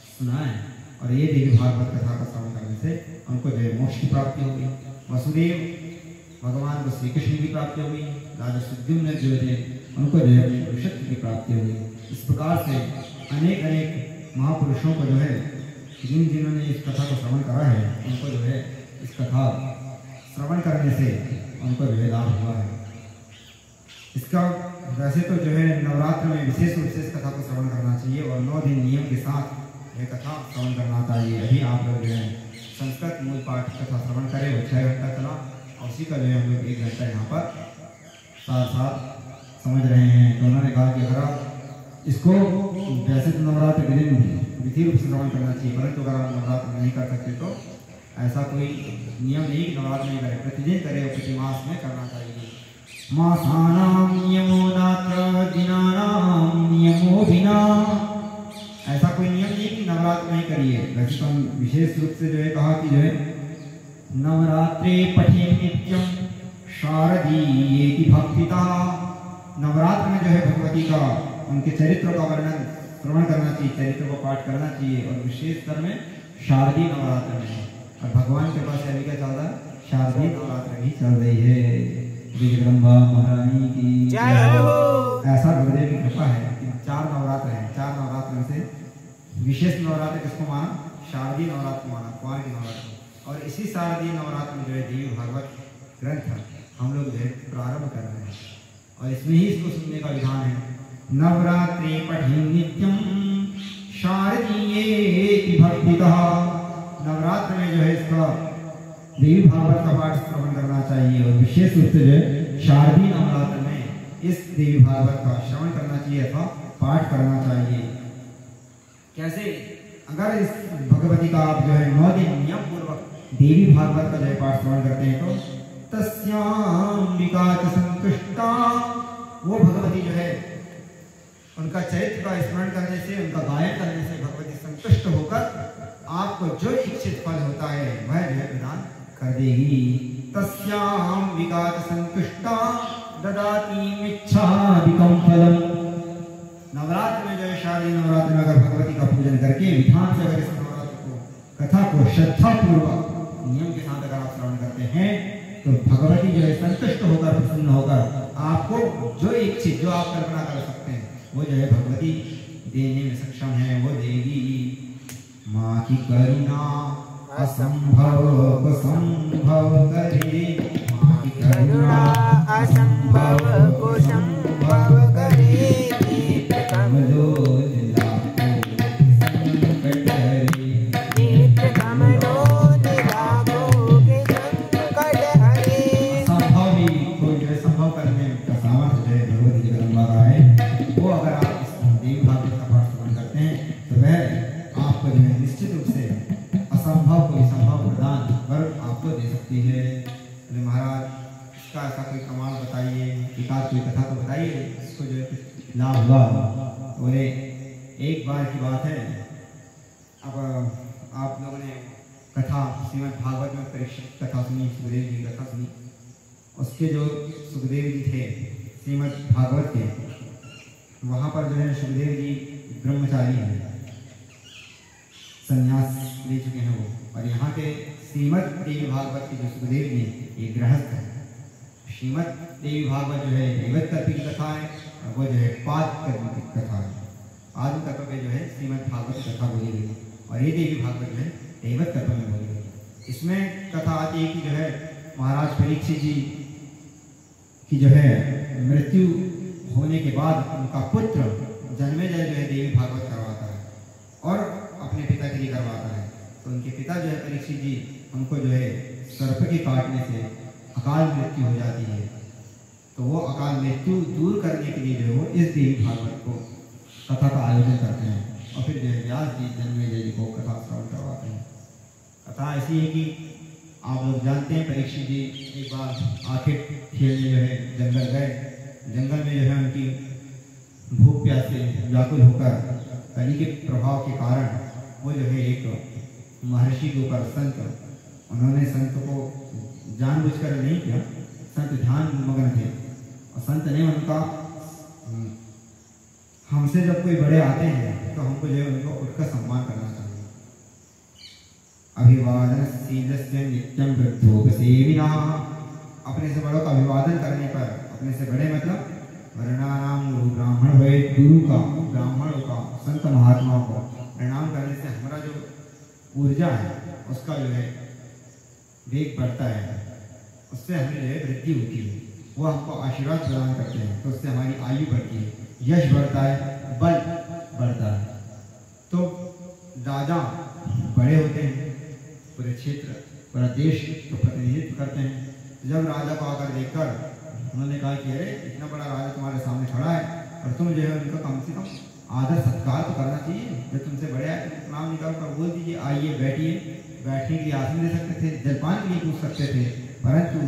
सुना है और ये देवी भागवत कथा का श्रवण करने से उनको जो है मोक्ष की प्राप्ति हो गई। वसुदेव भगवान को श्री कृष्ण की प्राप्ति हो गई। राजा सुद्युम्न जो थे उनको जो है पुरुषत्व की प्राप्ति हो गई। इस प्रकार से अनेक महापुरुषों को जो है जिन्होंने इस कथा को श्रवण करा है उनको जो है इस कथा श्रवण करने से उनको जो है लाभ हुआ है। इसका वैसे तो जो है नवरात्र में विशेष रूप से इस कथा को श्रवण करना चाहिए और 9 दिन नियम के साथ यह कथा श्रवण करना चाहिए। अभी आप लोग जो है संस्कृत मूल पाठ कथा श्रवण करें, वो 6 घंटा चला और उसी का जो है हम लोग 1 घंटा यहाँ पर साथ समझ रहे हैं। तो उन्होंने कहा कि अगर आप इसको वैसे तो नवरात्र के दिन विधि रूप से श्रवण करना चाहिए, परंतु अगर आप नवरात्र नहीं कर सकते तो ऐसा कोई नियम नहीं कि नवरात्र नहीं करें, प्रतिदिन करें और प्रति मास में करना चाहिए। मासानां नियमो नात्र दिनानां नियमो विना नवरात्र में करिए। वैसे तो हम विशेष रूप से जो है कहा कि जो है नवरात्रे पठे नित्यम शारदीयेति भक्तिता। नवरात्र में जो है भगवती का, उनके चरित्र का वर्णन श्रवण करना चाहिए, चरित्र को पाठ करना चाहिए, और विशेषकर में शारदीय नवरात्र में। और भगवान के पास अभी क्या चल रहा है? शारदीय नवरात्र भी चल रही है। जगदम्बा महारानी की जय हो। ऐसा गुरुदेव की कृपा है कि 4 नवरात्र हैं। 4 नवरात्र में से विशेष नवरात्र किसको माना? शारदीय नवरात्र को माना, कुंवर की नवरात्र। और इसी शारदीय नवरात्र में जो है देवी भागवत ग्रंथ हम लोग जो है प्रारंभ कर रहे हैं, और इसमें ही इसको सुनने का विधान है। नवरात्रे पठे नित्यम शारदीयेति भक्तितः। नवरात्र में जो है इसका देवी भागवत का पाठ श्रवण करना चाहिए, और विशेष रूप से जो है शारदीय नवरात्र में इस देवी भागवत का श्रवण करना चाहिए अथवा पाठ करना चाहिए। कैसे? अगर इस भगवती का आप जो है 9 दिन नियम पूर्वक देवी भागवत का जो है पाठ श्रवण करते हैं तो तस्याम्बिका च संतुष्टा, वो भगवती जो है उनका चरित्र का स्मरण करने से, उनका गायन करने से भगवती संतुष्ट होकर आपको जो इच्छित फल होता है वह जो है प्रदान कर देगी। तस्याम्बिका च संतुष्टा ददाति इच्छादिकं फलम। नवरात्र में जो है शारदीय नवरात्र में अगर भगवती का पूजन करके विधान से अगर इस नवरात्र को, कथा को श्रद्धा पूर्वक नियम के साथ अगर आप श्रवण करते हैं तो भगवती जो है संतुष्ट होकर, प्रसन्न होकर आपको जो इच्छित, जो आप कल्पना कर सकते हैं वो जो है भगवती देने में सक्षम है, वो देगी। माँ की करुणा असंभव को संभव करे, माँ की करुणा असंभव को संभव करे। लाभ हुआ। बोले एक बार की बात है, अब आप लोगों ने कथा श्रीमद् भागवत में परीक्षित कथा सुनी, सुखदेव जी की कथा सुनी। उसके जो सुखदेव जी थे श्रीमद् भागवत के, वहाँ पर जो है सुखदेव जी ब्रह्मचारी हैं, संन्यास ले चुके हैं वो। और यहाँ के श्रीमद् देवी भागवत के जो सुखदेव जी ये गृहस्थ है। श्रीमद् देवी भागवत जो है दैवत कल्प की कथा है, और वो जो है पाद कर्म की कथा है। आदि कल्प में जो है श्रीमद् भागवत की कथा बोली गई, और ये देवी भागवत जो है दैवत कल्प में बोली गई। इसमें कथा आती है कि जो है महाराज परीक्षित जी की जो है मृत्यु होने के बाद उनका पुत्र जन्मेजय जो है देवी भागवत करवाता है, और अपने पिता के लिए करवाता है। तो उनके पिता जो है परीक्षित जी, उनको जो है सर्प के काटने से अकाल मृत्यु हो जाती है। तो वो अकाल मृत्यु दूर करने के लिए जो है वो इस देवी भागवत को कथा का आयोजन करते हैं, और फिर जो है व्यास जी जन्मेजय जी को कथा श्रवण करवाते हैं। कथा ऐसी है कि आप लोग जानते हैं परीक्षित जी एक बार आखिर खेलने जो है जंगल गए। जंगल में जो है उनकी भूख प्यास से व्याकुल होकर कली के प्रभाव के कारण वो जो है एक महर्षि के ऊपर संत, उन्होंने संत को जानबूझकर नहीं किया, संत ध्यान मग्न थे, और संत ने उनका, हमसे जब कोई बड़े आते हैं तो हमको जो है उनको उठकर सम्मान करना चाहिए। अभिवादन शीलस्य नित्यम वृद्धोपसेविनः। अपने से बड़ों का अभिवादन करने पर, अपने से बड़े मतलब वर्णानाम गुरु ब्राह्मण हुए, गुरु का, ब्राह्मणों का, संत महात्माओं को प्रणाम करने से हमारा जो ऊर्जा है उसका जो है वेग बढ़ता है, उससे हमें जो है वृद्धि होती है। वो हमको आशीर्वाद प्रदान करते हैं, तो उससे हमारी आयु बढ़ती है, यश बढ़ता है, बल बढ़ता है। तो राजा बड़े होते हैं, पूरे क्षेत्र, पूरा देश को प्रतिनिधित्व करते हैं। जब राजा को आकर देखकर उन्होंने कहा कि अरे इतना बड़ा राजा तुम्हारे सामने खड़ा है, और तुम जो है उनका कम से कम आदर सत्कार तो करना चाहिए। जब तुमसे बड़े आए तो प्रणाम निकाल कर बोल दीजिए, आइए बैठिए। बैठने के लिए आसन दे सकते थे, जलपान के लिए पूछ सकते थे, परंतु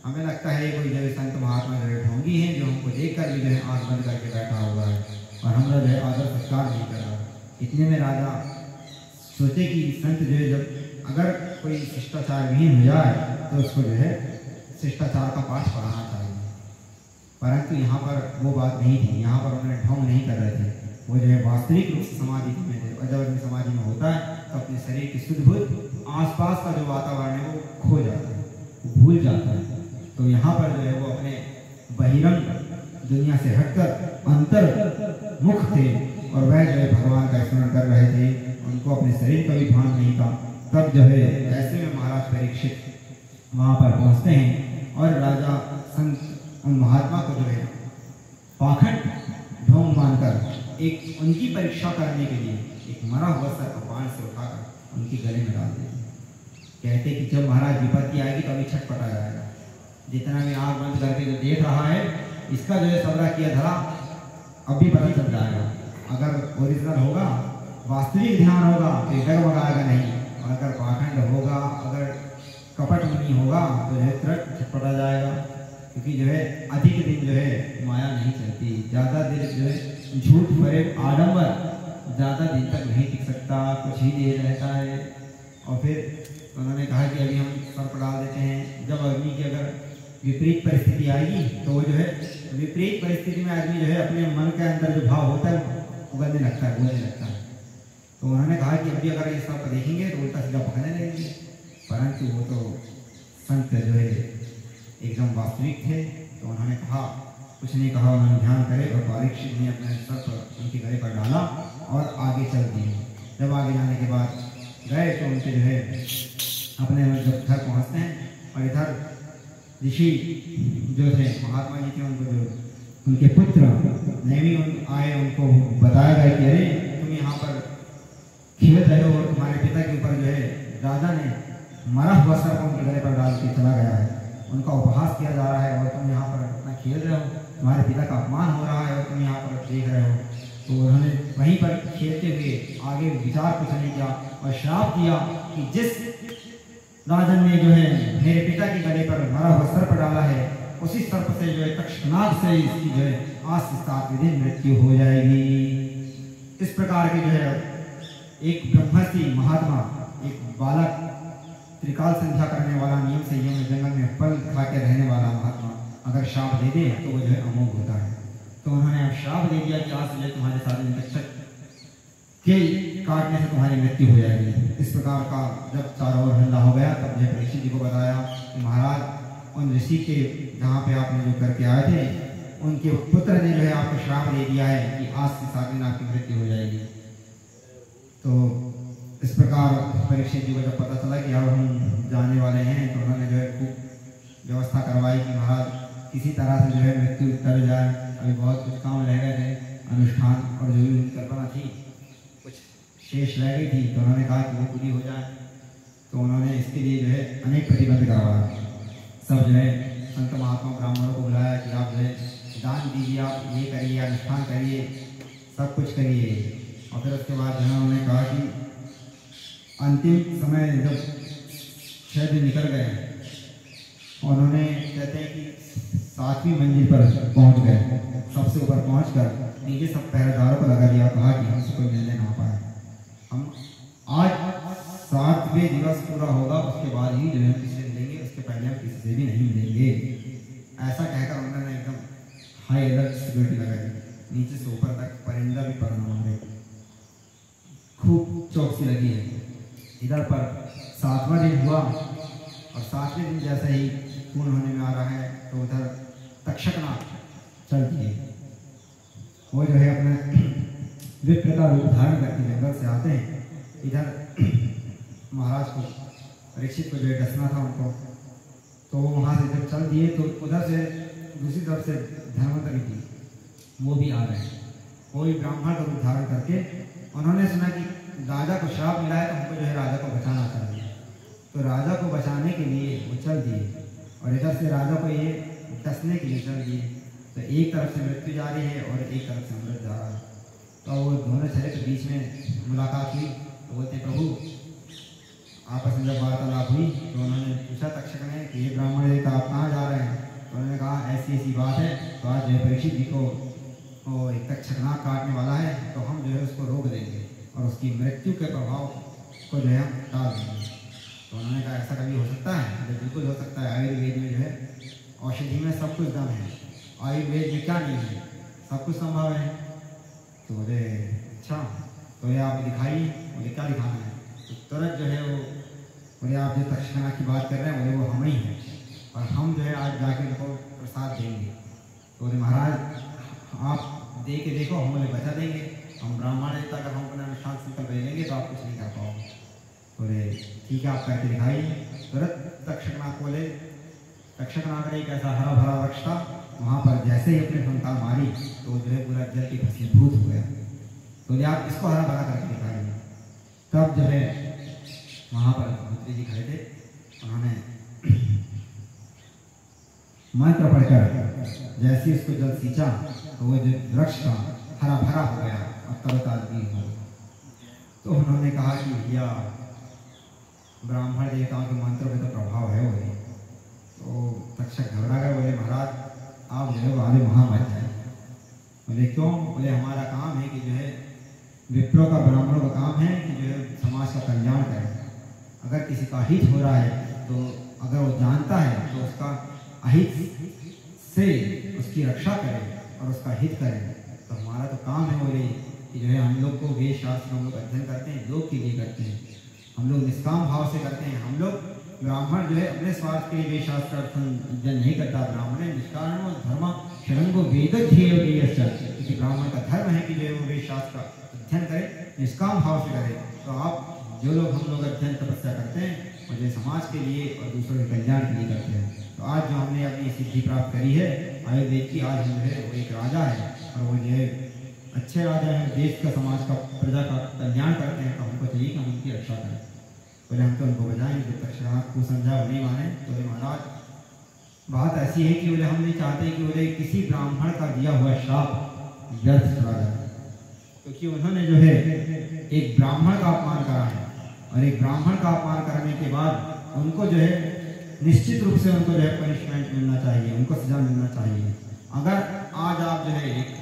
हमें लगता है कोई जो संत महात्मा जो है ढोंगी हैं, जो हमको देख कर भी जो है आँख बंद करके बैठा हुआ है, और हमारा जो है आदर सत्कार नहीं कर रहा। इतने में राजा सोचे कि संत जो है जब अगर कोई शिष्टाचार विहीन हो जाए तो उसको जो है शिष्टाचार का पाठ पढ़ाना चाहिए, परंतु यहाँ पर वो बात नहीं थी। यहाँ पर उन्होंने ढोंग नहीं कर रहे थे, वो जो है वास्तविक रूप से समाधि में थे। और जब आदमी समाधि में होता है तो अपने शरीर की शुद्ध बुद्ध आसपास का जो वातावरण है वो खो जाता है, वो भूल जाता है। तो यहाँ पर जो है वो अपने बहिरंग दुनिया से हटकर अंतर मुख थे और वह जो है भगवान का स्मरण कर रहे थे, उनको अपने शरीर का भी भान नहीं था। तब जो है ऐसे में महाराज परीक्षित वहाँ पर पहुँचते हैं और राजा संत उन महात्मा को जो है पाखंड ढोंग मानकर एक उनकी परीक्षा करने के लिए एक मरा हुआ सर्प बाण से उठाकर उनके गले में डाल देते। कहते कि जब महाराज विपत्ति आएगी तो अभी छटपटा जाएगा, जितना भी आँख बंद करके जो देख रहा है इसका जो है सबरा किया धरा अब भी पता चल जाएगा। अगर ओरिजिनल होगा, वास्तविक ध्यान होगा तो डगमगाएगा नहीं, और अगर पाखंड होगा, अगर कपट मुनि होगा तो जो है तुरंत छटपटा जाएगा। क्योंकि जो है अधिक दिन जो है माया नहीं चलती, ज़्यादा देर जो है झूठ भरे आडंबर ज़्यादा दिन तक नहीं टिक सकता, कुछ ही देर रहता है। और फिर उन्होंने कहा कि अभी हम सर्प डाल देते हैं। जब अग्नि की अगर विपरीत परिस्थिति आएगी तो वो जो है विपरीत परिस्थिति में आदमी जो है अपने मन के अंदर जो भाव होता है उगलने लगता है, बोलने लगता है। तो उन्होंने कहा कि अभी अगर ये सर्प देखेंगे तो उल्टा सीधा पकड़ने लगेंगे, परंतु वो तो संत जो है एकदम वास्तविक थे। तो उन्होंने कहा, कुछ नहीं कहा, उन्होंने ध्यान करे और परीक्षित ने अपने सर्प उनके गले पर डाला और आगे चल दिए। जब आगे जाने के बाद गए तो उनके जो है अपने जब घर पहुँचते हैं और इधर ऋषि जो थे महात्मा जी थे, उनको जो उनके पुत्र नेमी आए, उनको बताया गया कि अरे तुम यहाँ पर खेल रहे हो और तुम्हारे पिता के ऊपर जो है राजा ने मरा हुआ सर्प उनके गले पर डाल के चला गया है, उनका उपहास किया जा रहा है और तुम यहाँ पर अपना खेल रहे हो, तुम्हारे पिता का अपमान हो रहा है और तुम यहाँ पर देख रहे हो। तो उन्होंने वहीं पर खेलते हुए आगे विचार कुछ नहीं किया और श्राप दिया कि जिस राजन ने जो है मेरे पिता के गले पर मरा हुआ सर्प डाला है, उसी सर्प से जो है तक्षनाग से इसकी जो है आज से 7वें दिन मृत्यु हो जाएगी। इस प्रकार के जो है एक ब्रह्मसी महात्मा, एक बालक, त्रिकाल संध्या करने वाला, नियम से यम जंगल में फल खा के रहने वाला महात्मा अगर श्राप दे दे तो वो जो है अमोघ होता है। तो उन्होंने अब श्राप दे दिया कि आज से तुम्हारे 7 दिन तक के काटने से तुम्हारी मृत्यु हो जाएगी। इस प्रकार का जब चारों ओर हल्ला हो गया तब जो परीक्षित जी को बताया कि महाराज उन ऋषि के जहाँ पे आपने जो करके आए थे उनके पुत्र ने जो है आपको श्राप दे दिया है कि आज से 7 दिन आपकी मृत्यु हो जाएगी। तो इस प्रकार परीक्षित जी को जब पता चला कि अब हम जाने वाले हैं तो उन्होंने जो है खूब व्यवस्था करवाई कि महाराज किसी तरह से जो है मृत्यु टल जाए। अभी बहुत कुछ काम रह गए थे, अनुष्ठान और जो भी उनकी कल्पना थी कुछ शेष रह गई थी, तो उन्होंने कहा कि वो पूरी हो जाए। तो उन्होंने इसके लिए जो है अनेक प्रतिबंध करवाया। सब जो है संत महात्मा ब्राह्मणों को बुलाया कि आप जो है दान दीजिए, आप ये करिए, अनुष्ठान करिए, सब कुछ करिए। और फिर उसके बाद जो है उन्होंने कहा कि अंतिम समय जब 6 दिन निकल गए, उन्होंने कहते हैं कि 7वीं मंजिल पर पहुंच गए। सबसे ऊपर पहुंचकर नीचे सब पहरेदारों को लगा दिया, कहा कि हमसे कोई मिलने ना पाए। हम आज 7वें दिवस पूरा होगा उसके बाद ही जो है किसी से मिलेंगे, उसके पहले हम किसी से भी नहीं मिलेंगे। ऐसा कहकर उन्होंने एकदम हाई अलर्ट सिक्योरिटी लगा दी, नीचे से ऊपर तक परिंदा भी पड़ना मारे, खूब चौकसी लगी है। इधर पर 7वां दिन हुआ और 7वें दिन जैसे ही पूर्ण होने में आ रहा है तो उधर तक्षकनाग चल दिए। वो जो है अपने विप्र का रूप धारण करके जंगल से आते हैं। इधर महाराज को परीक्षित को जो है डसना था उनको, तो वो वहाँ से जब चल दिए तो उधर से दूसरी तरफ से धर्मवंतरी थी, वो भी आ रहे हैं। वो भी ब्राह्मण का रूप धारण करके उन्होंने सुना कि राजा को श्राप मिला है तो हमको जो है राजा को बचाना चाहिए। तो राजा को बचाने के लिए वो चल दिए और इधर से राजा को ये डसने के लिए चल दिए। तो एक तरफ से मृत्यु जा रही है और एक तरफ से अमृत जा रहा है। तो वो दोनों चले के बीच में मुलाकात हुई तो बोलते प्रभु, आपस में जब वार्तालाप हुई तो उन्होंने पूछा तक्षक ने कि ये ब्राह्मण देवता आप कहाँ जा रहे हैं। तो उन्होंने कहा ऐसी ऐसी बात है, तो आज जो है परीक्षित जी को एक तक्षकनाग काटने वाला है, तो हम जो है उसको रोक देंगे और उसकी मृत्यु के प्रभाव को जो है हम डाल देंगे। तो उन्होंने कहा ऐसा कभी हो सकता है? तो बिल्कुल हो सकता है। आयुर्वेद में जो है औषधि में सब कुछ दम है, आयुर्वेद में क्या नहीं है, सब कुछ संभव है। तो बोले अच्छा, तो ये आप दिखाइए। बोले क्या दिखाना है? तो तुरंत जो है वो बोले आप जो तक्षशिला की बात कर रहे हैं बोले वो हम ही हैं, और हम जो है आज जाके उनको प्रसाद देंगे। तो बोले महाराज आप दे के देखो, हम बोले बचा देंगे, हम ब्राह्मण देवता अगर हम अपना अनुष्ठान संकल्प ले लेंगे तो आप कुछ नहीं कर पाओगे। बोले ठीक है आप करके दिखाइए। तुरंत तक्षकनाग बोले, तक्षकनाग एक ऐसा हरा भरा वृक्ष था, वहाँ पर जैसे ही अपने संतान मारी तो जो है पूरा जल की भस्मीभूत हो गया। बोले आप इसको हरा भरा करके दिखाइए। तब जो है वहाँ पर मंत्री जी खड़े थे, उन्होंने मंत्र पढ़कर जैसे उसको जल सींचा तो वो जो वृक्ष था हरा भरा हो गया और तरोताजा हो। तो उन्होंने कहा कि भैया ब्राह्मण देवताओं के मंत्रों पे तो प्रभाव है। बोले तो तक्षक घबरा गए, बोले महाराज आप जो है वाले वहाँ मत जाए। बोले क्यों? बोले हमारा काम है कि जो है विप्रों का ब्राह्मणों का काम है कि जो है समाज का कल्याण करें। अगर किसी का हित हो रहा है तो अगर वो जानता है तो उसका अहित से उसकी रक्षा करें और उसका हित करें। तो हमारा तो काम है बोले कि जो है हम लोग को वेद शास्त्र हम लोग अध्ययन करते हैं, लोग के लिए करते हैं, हम लोग निष्काम भाव से करते हैं। हम लोग ब्राह्मण जो है अपने स्वार्थ के लिए वेद शास्त्र अध्ययन नहीं करता। ब्राह्मण निष्काम धर्म शरणो वेद ध्येय, क्योंकि ब्राह्मण का धर्म है कि जो है वो वेद शास्त्र का अध्ययन करे, निष्काम भाव से करे। तो आप जो लोग हम लोग अध्ययन तपस्या करते हैं और जो समाज के लिए और दूसरों के कल्याण के लिए करते हैं। तो आज जो हमने अपनी सिद्धि प्राप्त करी है आयुर्वेद की, आज हम जो है वो एक राजा है और वो जो है अच्छे राजा हैं, देश का समाज का प्रजा का कल्याण करते हैं। तो हमको चाहिए कि हम उनकी रक्षा करें। बोले हम तो उनको बजाएं। जो तक्षक को समझा वो नहीं माने। बोले महाराज बात ऐसी है कि बोले हम नहीं चाहते कि बोले किसी ब्राह्मण का दिया हुआ श्राप व्यर्थ चला जाए, क्योंकि उन्होंने जो है एक ब्राह्मण का अपमान करा है और एक ब्राह्मण का अपमान करने के बाद उनको जो है निश्चित रूप से उनको जो है पनिशमेंट मिलना चाहिए, उनको सजा मिलना चाहिए। अगर आज आप जो है एक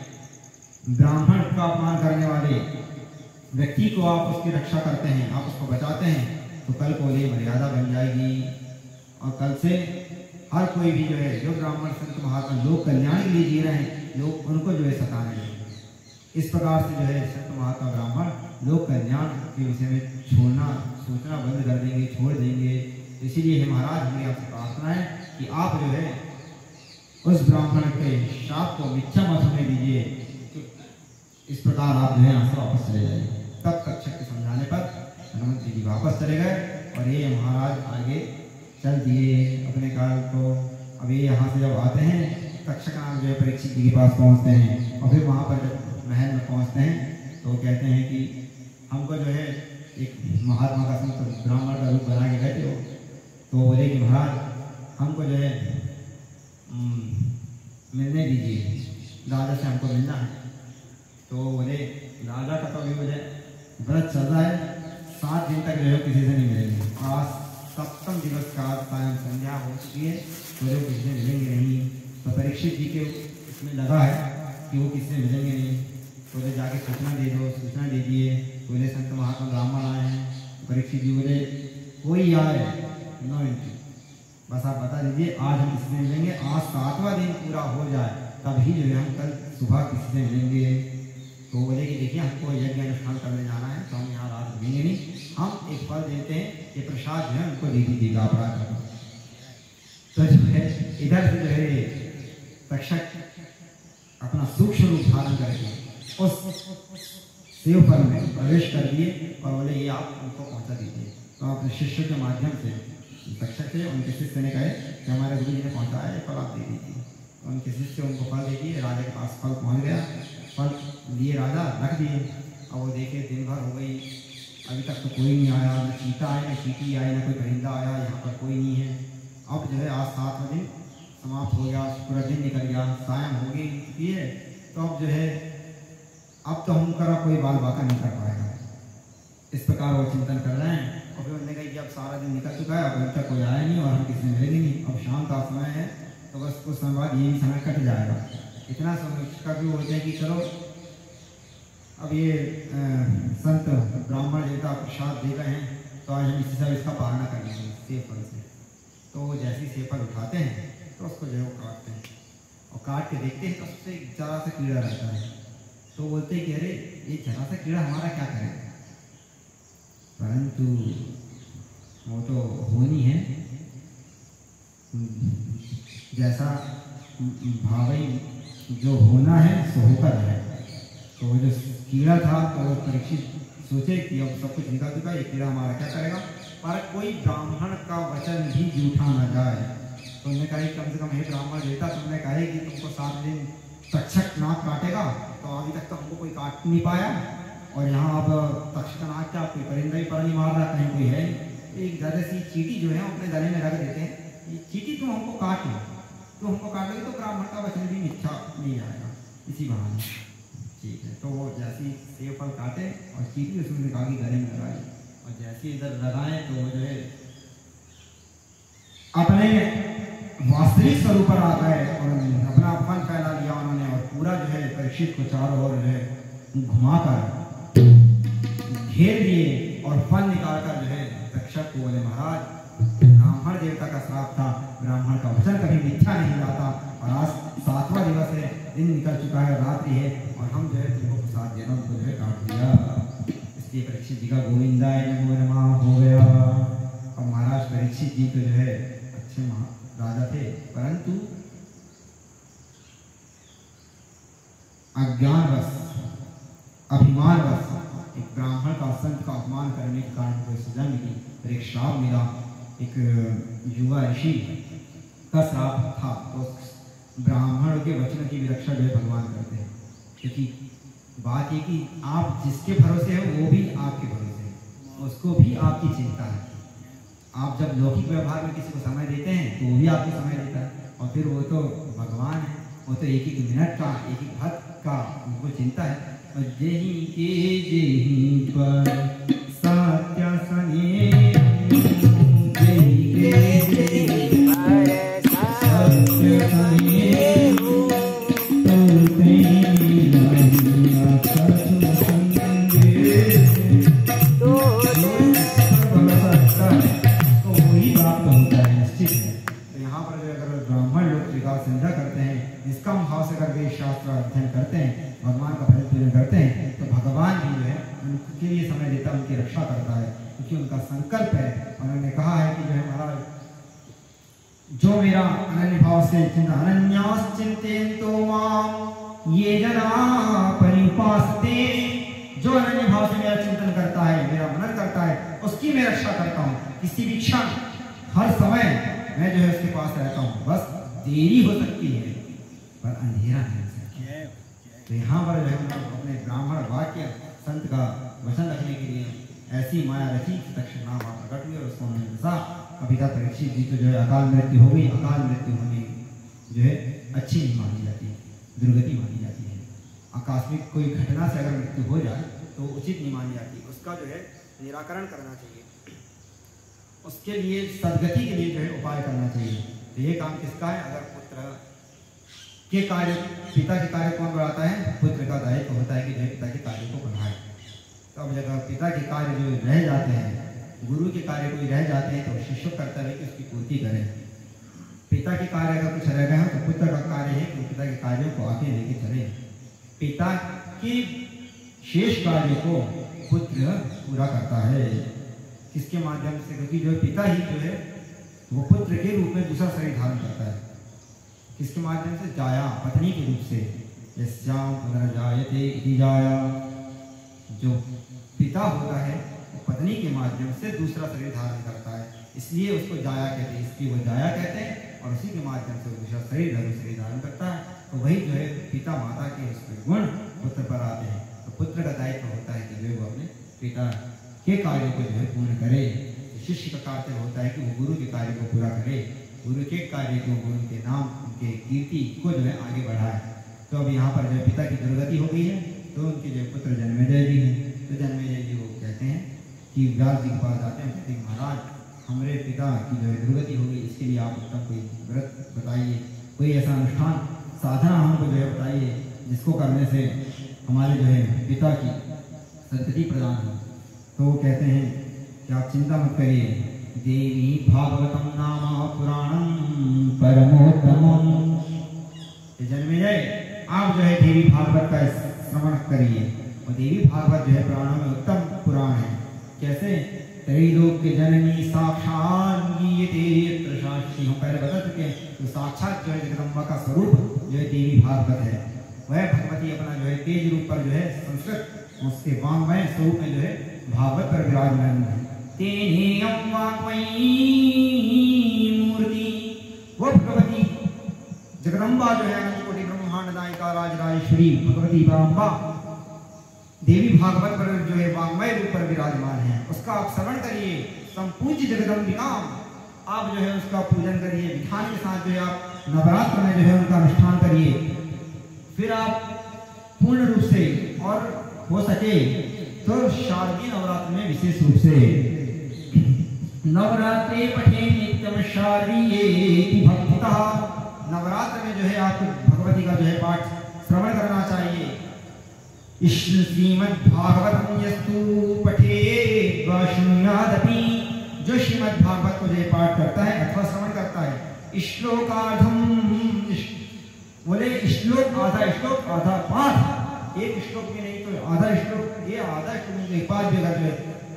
ब्राह्मण का अपमान करने वाले व्यक्ति को आप उसकी रक्षा करते हैं, आप उसको बचाते हैं, तो कल को ये मर्यादा बन जाएगी और कल से हर कोई भी जो है जो ब्राह्मण संत महात्मा लोग कल्याण के लिए जी रहे हैं, लोग उनको जो है सताने लगेंगे। इस प्रकार से जो है संत महात्मा ब्राह्मण लोग कल्याण के विषय में छोड़ना सोचना बंद कर देंगे, छोड़ देंगे। इसीलिए महाराज हमें आपसे प्रार्थना है कि आप जो है उस ब्राह्मण के श्राप को मिथ्या मत होने दीजिए। इस प्रकार आप जो है यहाँ से वापस चले जाइए। तब तक्षक के समझाने पर हनुमंत जी वापस चले गए और ये महाराज आगे चल दिए अपने काल को। अब ये यहाँ से जब आते हैं तक्षक नाम जो है परीक्षित जी के पास पहुँचते हैं और फिर वहाँ पर जब महल में पहुँचते हैं तो कहते हैं कि हमको जो है एक महात्मा का संत ब्राह्मण का रूप बना के बैठे हो। तो बोले कि महाराज हमको जो है मिलने दीजिए, राजा से हमको मिलना है। तो बोले राजा का तो अभी मुझे व्रत चल रहा है, 7 दिन तक जो है किसी से नहीं मिलेंगे। आज 7वें दिवस का सायं संध्या हो चुकी है तो जो किसी से मिलेंगे नहीं। तो परीक्षित जी के इसमें लगा है कि वो किसी से मिलेंगे नहीं। तो बोले जाके सूचना दे दो, सूचना दे दिए। बोले संत महात्मा ब्राह्मण आए हैं। परीक्षित जी बोले कोई आए नो एंट्री, बस आप बता दीजिए आज हम किसी से मिलेंगे, आज 7वां दिन पूरा हो जाए तभी जो है हम कल सुबह किसी से मिलेंगे। तो बोले कि देखिए हमको यज्ञ अनुष्ठान करने जाना है तो हम यहाँ रात रुकेंगे नहीं, हम एक फल देते हैं, ये प्रसाद जो है उनको दे दीजिएगा अपराध करना। तो जो है इधर से जो है तक्षक अपना सूक्ष्म रूप धारण करके उस सेव फल में प्रवेश कर दिए और बोले ये आप उनको पहुँचा दीजिए। तो अपने शिष्य के माध्यम से तक्षक थे, उनके शिष्य ने कहे कि हमारे गुरु जी ने पहुँचाया है, फल आप दे दीजिए। तो उनके शिष्य उनको फल दे दिए। राजा के पास फल पहुँच गया, फल लिए राजा रख दिए। अब वो देखे दिन भर हो गई, अभी तक तो कोई नहीं आया, न चीता आया न चीटी आई, न कोई परिंदा आया, यहाँ पर कोई नहीं है। अब जो है आज 7वां दिन समाप्त हो गया, पूरा दिन निकल गया, सायं हो गई चुकी है। तो अब जो है अब तो हम करा कोई बाल बाका नहीं कर पाएगा। इस प्रकार वो चिंतन कर रहे हैं और फिर उन्होंने कहा कि अब सारा दिन निकल चुका है, अब अभी तक कोई आया नहीं और हम किसी ने मिलेंगे नहीं। अब शाम का समय है तो बस कुछ समय बाद ये भी समय कट जाएगा। इतना समय का भी बोलते हैं कि चलो अब ये संत ब्राह्मण देवता प्रसाद दे रहे हैं तो आज हम इसी सब इसका पालना कर लेंगे सेफल से। तो वो जैसी सेफल उठाते हैं तो उसको जो है वो काटते हैं और काट के देखते हैं तो उससे जरा सा कीड़ा रहता है। तो बोलते हैं कि अरे ये जरा सा कीड़ा हमारा क्या करेगा, परंतु वो तो होनी है, जैसा भावी जो होना है सो होकर है। तो वो जो कीड़ा था तो वो परीक्षित सोचे कि अब सब कुछ निकल चुका, ये कीड़ा हमारा क्या करेगा, पर कोई ब्राह्मण का वचन भी झूठा न जाए। तो उन्होंने कहा कम से कम हे ब्राह्मण देवता, तुमने कहा कि तुमको 7 दिन तक्षक नाग काटेगा, तो अभी तक तो हमको कोई काट नहीं पाया, और यहाँ अब तक्षक नाग क्या कोई परिंदा ही पर नहीं मार रहा, कहीं कोई है नहीं। एक ज़्यादा सी चीटी जो है अपने गले में रख देते हैं, ये चीटी तुम हमको काट लो, तो हमको काटोगे तो ब्राह्मण का वचन भी मिथ्या नहीं आएगा इसी बहाने। ठीक है, तो वो जैसी सेब फल काटे और चीटी उसमें कहा कि गले में लगाई, और जैसे इधर लगाए तो वो जो है अपने वास्तविक स्वरूप पर आ गए और अपना फल फैला लिया उन्होंने, और पूरा जो है परीक्षित को चारों ओर जो है घुमाकर घेर लिए और फल निकालकर जो है तक्षक को बोले महाराज ब्राह्मण देवता का श्राप था, ब्राह्मण का वचन कभी मिथ्या नहीं जाता, और आज 7वां दिवस है, दिन निकल चुका है, रात्रि है, और हम जो है तुमको प्रसाद देना उनको जो है काट दिया। इसलिए परीक्षित जी का गोविंदाय नमो नमः हो गया। और महाराज परीक्षित जी तो जो है अच्छे राजा थे, परंतु अज्ञानवश अभिमानवश एक ब्राह्मण का संत का अपमान करने के कारण कोई सजा मिली, और एक श्राप मिला, एक युवा ऋषि का श्राप था। तो ब्राह्मणों के वचनों की भी रक्षा जो है भगवान करते हैं, क्योंकि बात ये कि आप जिसके भरोसे हो वो भी आपके भरोसे है, उसको भी आपकी चिंता है। आप जब लौकिक व्यवहार में किसी को समय देते हैं तो वो भी आपको समय देता है, और फिर वो तो भगवान है, वो तो एक मिनट का एक भक्त का उनको चिंता है। और जेहि के जेहि पर सत्य सने, जेहि के जेहि पर सत्य सने, संध्या करते हैं, निष्काम भाव से करके शास्त्र अध्ययन करते हैं, भगवान का भजन पूजन करते हैं, तो भगवान भी जो है उनके लिए समय देता है, उनकी रक्षा करता है, क्योंकि उनका संकल्प है। उन्होंने कहा है कि जो है महाराज जो मेरा अनन्य भाव से चिंता अनन्यास चिंतेतो माम ये जना परिपासते, जो अनन्य भाव से मेरा चिंतन करता है, मेरा मनन करता है, उसकी मैं रक्षा करता हूँ। किसी भी क्षण हर समय मैं जो है उसके पास रहता हूँ, बस देरी हो सकती है पर अंधेरा नहीं हो सकता। तो यहाँ पर जो है अपने ब्राह्मण वाक्य संत का वचन रखने के लिए ऐसी माया रची कि तक्षक नाग वहाँ प्रकट हुई और उसको उन्होंने दसा। अभी तक परीक्षित जी तो जो है अकाल मृत्यु हो गई, अकाल मृत्यु होने जो है अच्छी नहीं मानी जाती, दुर्गति मानी जाती है। आकस्मिक कोई घटना से अगर मृत्यु हो जाए तो उचित नहीं मानी जाती, उसका जो है निराकरण करना चाहिए, उसके लिए सदगति के लिए जो है उपाय करना चाहिए। तो ये काम किसका है? अगर पुत्र के कार्य, पिता के कार्य कौन बढ़ाता है? पुत्र का दायित्व होता है कि जो पिता के कार्य को बढ़ाए। तो अब जगह पिता के कार्य जो रह जाते हैं, गुरु के कार्य कोई रह जाते हैं, तो शिष्य कर्तव्य है कि उसकी पूर्ति करें। पिता के कार्य अगर कुछ रह गए हो तो पुत्र का कार्य है कि पिता के कार्यों को आगे लेके चले। पिता के शेष कार्य को पुत्र पूरा करता है, किसके माध्यम से? क्योंकि जो पिता ही जो है वो पुत्र के रूप में दूसरा शरीर धारण करता है। किसके माध्यम से? जाया, पत्नी के रूप से। यस्याम पुनर्जायते इति जाया, जो पिता होता है वो पत्नी के माध्यम से दूसरा शरीर धारण करता है, इसलिए उसको जाया कहते हैं, इसकी वो जाया कहते हैं, और उसी के माध्यम से वो दूसरा शरीर धारण करता है। तो वही जो है पिता माता के उसके गुण पुत्र पर आते हैं। तो पुत्र का दायित्व होता है कि जो वो अपने पिता के कार्य को जो है पूर्ण करे। शिष्य का कार्य होता है कि वो गुरु के कार्य को पूरा करे, गुरु के कार्य को, गुरु के नाम, उनके कीर्ति को जो है आगे बढ़ाए। तो अब यहाँ पर जो पिता की दुर्गति हो गई है, तो उनके जो पुत्र जन्मेजय जी हैं, तो जन्मेजय जी वो कहते हैं कि व्यास जी के पास जाते हैं, कहते हैं महाराज हमारे पिता की जो है दुर्गति हो गई, इसके लिए आप उत्तम कोई व्रत बताइए, कोई ऐसा अनुष्ठान साधना हमको जो है बताइए जिसको करने से हमारे जो है पिता की सदगति प्रदान हो। तो वो कहते हैं कि आप चिंता मत करिए। देवी भागवतम नाम पुराणम परमोत्तमम। जन्मेजय आप जो है देवी भागवत का श्रवण करिए। और देवी भागवत जो है पुराणों में उत्तम पुराण है। कैसे? त्रैलोक्य जननी साक्षात गीयते प्रशास्त्री। हम पहले बता चुके हैं। तो साक्षात जो है जगदम्बा का स्वरूप जो है देवी भागवत है। वह भगवती अपना जो है तेज रूप पर जो है संस्कृत उसके वांग्मय स्वरूप में जो है भागवत पर विराजमान है। तेनेयं वाग्मयी मूर्ति। वो भगवती जगदम्बा जो है अनंत कोटि ब्रह्मांड नायिका राजराजेश्वरी भगवती पराम्बा देवी भागवत पर जो है वांग्मय रूप पर विराजमान है। उसका आप श्रवण करिए। संपूज्य जगदम्बिका आप जो है उसका पूजन करिए। विधान के साथ जो है आप नवरात्र में जो है उनका अनुष्ठान करिए। फिर आप पूर्ण रूप से और हो सके तो शारदीय नवरात्र में विशेष रूप से नवरात्रे पठे नित्यम शारदीये भक्तिता। नवरात्र में जो है आपको भगवती का जो है पाठ श्रवण करना चाहिए। श्रीमद् भागवतम यस्तु पठेत् वा शृणुयादपि। जो श्रीमद् भागवत को जो है पाठ करता है अथवा श्रवण करता है श्लोकार्धम। बोले श्लोक आधा पाठ। एक श्लोक भी नहीं तो आधा श्लोक। ये आधा श्लोक एक पाठ भी अगर जो है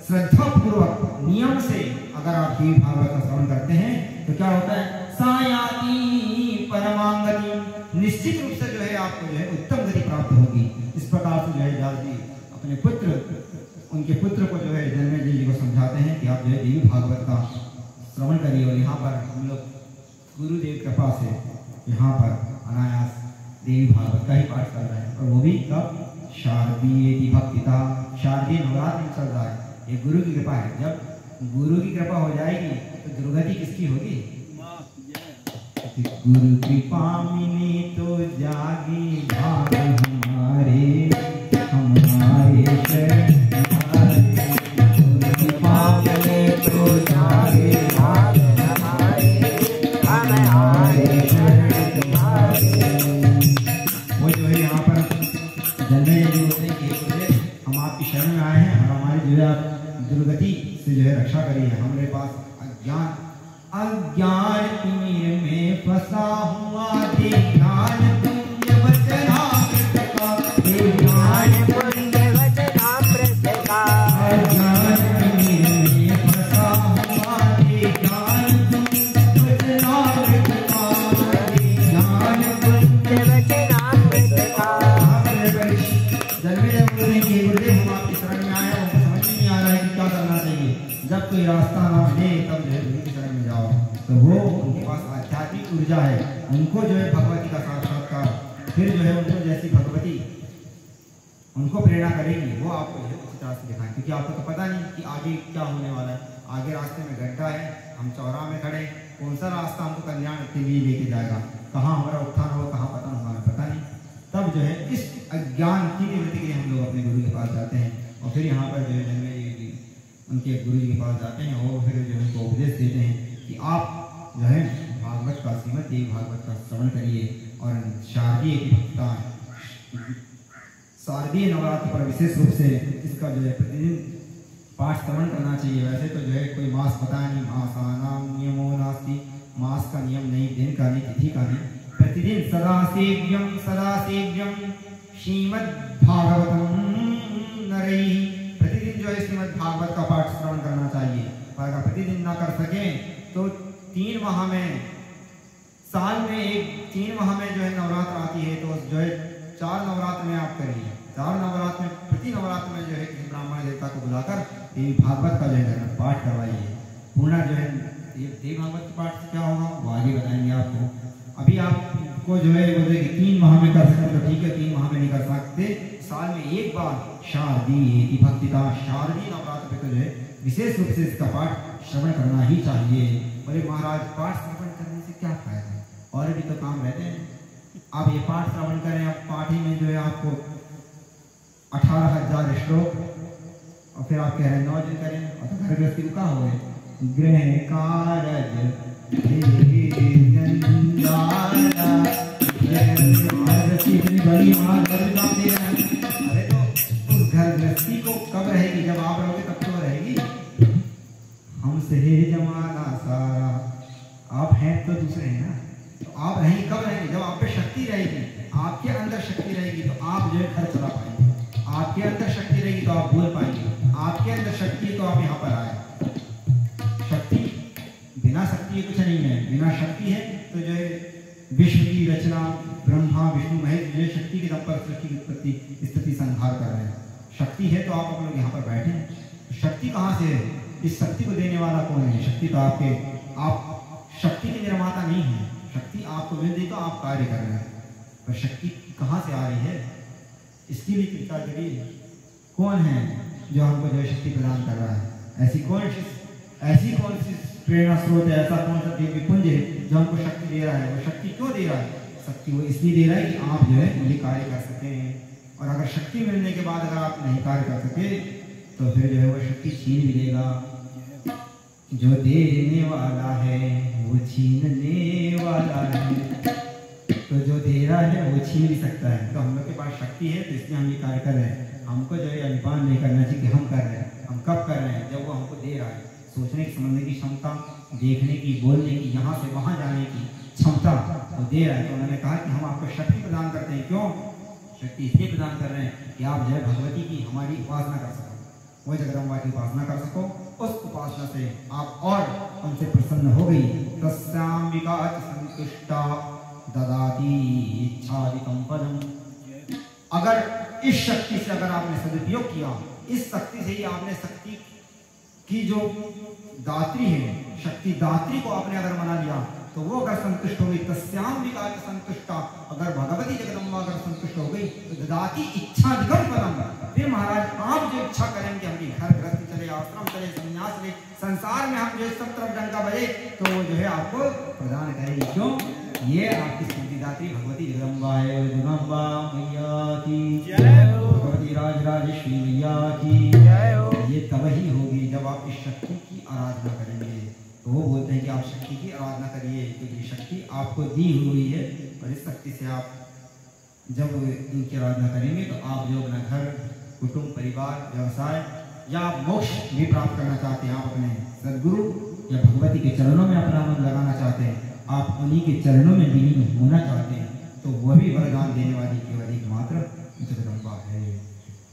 श्रद्धा पूर्वक नियम से अगर आप देवी भागवत का श्रवण करते हैं तो क्या होता है? सायाति परमांगति। निश्चित रूप से जो है आपको जो है उत्तम गति प्राप्त होगी। इस प्रकार से जो है व्यास जी अपने उनके पुत्र को जो है जन्मेजय जी को समझाते हैं कि आप जो है देवी भागवत का श्रवण करिए। और यहाँ पर हम लोग गुरुदेव कृपा से यहाँ पर अनायास देवी भागवत का ही पाठ कर रहे हैं। और वो भी कब? शारदीय भक्तिता। शारदीय नवरात्र में चल रहा है। ये गुरु की कृपा है। जब गुरु की कृपा हो जाएगी तो दुर्गति किसकी होगी? गुरु कृपा मिली तो जागी भाग हमारे शरण। गुरु कृपा मिले तो जागे भाग हमारे शरण तुम्हारे। वो जो है यहाँ पर जन्मेजय जी बोलते हैं कि हम आपकी शरण में आए हैं और हमारी जो है आप दुर्गति से जो है रक्षा करिए। हमारे पास अज्ञान तिमिर में फंसा हुआ ध्यान पुण्य वचनामृत का। ध्यान पुण्य वचनामृत का। अज्ञान तिमिर में फंसा हुआ ध्यान पुण्य वचनामृत का। ध्यान पुण्य वचनामृत का। जन्मेजय बोलते हैं कि गुरुदेव हम आपकी शरण में आए हैं। हमको समझ नहीं आ रहा है कि क्या करना चाहिए। जब कोई रास्ता ना मिले तब जो है गुरु की शरण में जाओ। तो वो उनके पास आध्यात्मिक ऊर्जा है। उनको जो है भगवती का साक्षात्कार फिर जो है उनको जैसी भगवती उनको प्रेरणा करेगी वो आपको जो है उसी तरह से दिखाएं। क्योंकि आपको तो पता नहीं कि आगे क्या होने वाला है। आगे रास्ते में गड्ढा है। हम चौराहे में खड़े। कौन सा रास्ता हमको कल्याण के लिए लेके जाएगा? कहाँ हमारा उत्थान होगा, कहाँ पतन होगा, हमें पता नहीं। तब जो है इस अज्ञान की निवृत्ति के लिए हम लोग अपने गुरु के पास जाते हैं। और फिर यहाँ पर जो है जन्मेजय जी उनके गुरु जी के पास जाते हैं। और फिर जो उनको उपदेश देते हैं कि आप जो है भागवत का श्रीमद् देवी भागवत का श्रवण करिए। और शारदीय की भक्ता शारदीय नवरात्र पर विशेष रूप से इसका जो है प्रतिदिन पाठ श्रवण करना चाहिए। वैसे तो जो है कोई मास पता नहीं। मासानाम नियमो नास्ति। मास का नियम नहीं, दिन का नहीं, तिथि का नहीं। प्रतिदिन सदा सेव्यम श्रीमद् भागवतम नरैः। प्रतिदिन जो है श्रीमद् भागवत का पाठ श्रवण करना चाहिए। और अगर प्रतिदिन ना कर सकें तो 3 माह में, साल में 3 माह में जो है नवरात्र आती है तो जो है 4 नवरात्र में आप करिए। 4 नवरात्र में प्रति नवरात्र में जो है किसी ब्राह्मण देवता को बुलाकर देवी भागवत का जो है पाठ करवाइए। पूर्ण जो है देवी भागवत के पाठ से क्या होगा वो आगे बताएंगे आपको। अभी आपको जो है बोले कि 3 माह में कर सकते तो ठीक है, 3 माह में नहीं कर सकते। साल में एक बार शारदीय भक्तिता शारदीय नवरात्र पे तो जो है विशेष रूप से इसका पाठ श्रवण करना ही चाहिए। बोले महाराज पाठ श्रवण करने से क्या फायदा है? और भी तो काम रहते हैं। आप ये पाठ श्रवण करें। आप पाठ ही में जो है आपको 18,000 श्लोक और फिर आप कह रहे हैं 9 दिन करें और तो घर गृहस्थी को कहाँ हो गए? गृह कारज बड़ी अरे तो घर गृहस्थी को कब रहेगी? जब आप रहोगे तब तो रहेगी। हमसे है जमाना सारा। आप हैं तो दूसरे हैं ना, तो आप रहेंगे कब रहेंगे? जब आप पे शक्ति रहेगी, आपके अंदर शक्ति रहेगी तो आप जो है घर चला पाएंगे। आपके अंदर शक्ति रहेगी तो आप बोल पाएंगे। आपके अंदर शक्ति है तो आप यहाँ पर आए। शक्ति बिना शक्ति कुछ नहीं है। बिना शक्ति है तो जो है विश्व की रचना ब्रह्मा विष्णु महेश जो है शक्ति के दम पर सृष्टि की उत्पत्ति स्थिति संहार कर रहे हैं। शक्ति है तो आप लोग यहाँ पर बैठे हैं। शक्ति कहाँ से है? इस शक्ति को देने वाला कौन है? शक्ति तो आप शक्ति के निर्माता नहीं है। शक्ति आपको मिल गई तो आप कार्य कर रहे हैं, पर शक्ति कहाँ से आ रही है इसके लिए कृपा करिए। कौन है जो हमको जो है शक्ति प्रदान कर रहा है? ऐसी कौन सी प्रेरणा स्रोत है, ऐसा कौन सा दिव्य पुंज है जो हमको शक्ति दे रहा है? वो शक्ति क्यों दे रहा है? शक्ति वो इसलिए दे रहा है कि आप जो है ये कार्य कर सकें। और अगर शक्ति मिलने के बाद अगर आप नहीं कार्य कर सके तो फिर जो है वो शक्ति छीन भी देगा। जो देने वाला है वो छीनने वाला है, तो जो दे रहा है वो छीन भी सकता है। तो हम लोग के पास शक्ति है तो इसलिए हम ये कार्य कर रहे हैं। हमको जो है अनुमान नहीं करना चाहिए कि हम कर रहे हैं। हम कब कर रहे हैं? जब वो हमको दे रहा है। सोचने की समझने की क्षमता, देखने की, बोलने की, यहाँ से वहाँ जाने की क्षमता वो दे रहा है। तो उन्होंने कहा कि हम आपको शक्ति प्रदान करते हैं। क्यों शक्ति? इसलिए प्रदान कर रहे हैं कि आप जो है भगवती की हमारी उपासना कर सको, वो जगदम्बा की उपासना कर सको। उस उपासना से आप और उनसे प्रसन्न हो गई। तस्याम्बिका संतुष्टा ददाति इच्छादिकं पदम। अगर इस शक्ति से अगर आपने सदुपयोग किया, इस शक्ति से ही आपने शक्ति की जो दात्री है, शक्ति दात्री को आपने अगर मना लिया तो वो अगर संतुष्ट हो गई, तस्याम्बिका संतुष्टा, अगर भगवती जगदम्बा अगर संतुष्ट हो गई तो ददाति इच्छादिकं पदम। फिर महाराज आप जो इच्छा करेंगे, हम घर गृहस्थी चले, आश्रम चले, संन्यास ले, संसार में हम जो सब तरफ डंका बजे तो वो जो है आपको प्रदान करेगी। क्यों? ये आपकी सिद्धिदात्री भगवती जगदम्बा है। जगदम्बा मैया की जय हो, भगवती राजराजेश्वरी मैया की जय हो। ये तब ही होगी जब आप इस शक्ति की आराधना करेंगे। तो वो बोलते हैं कि आप शक्ति की आराधना करिए, क्योंकि शक्ति आपको दी हुई है और इस शक्ति से आप जब इनकी आराधना करेंगे तो आप जो अपना घर, कुटुंब, परिवार, व्यवसाय या मोक्ष भी प्राप्त करना चाहते हैं, आप अपने सदगुरु या भगवती के चरणों में अपना मन लगाना चाहते हैं, आप उन्हीं के चरणों में विलीन होना चाहते हैं, तो वह भी वरदान देने वाली केवल एकमात्र जगदम्बा है।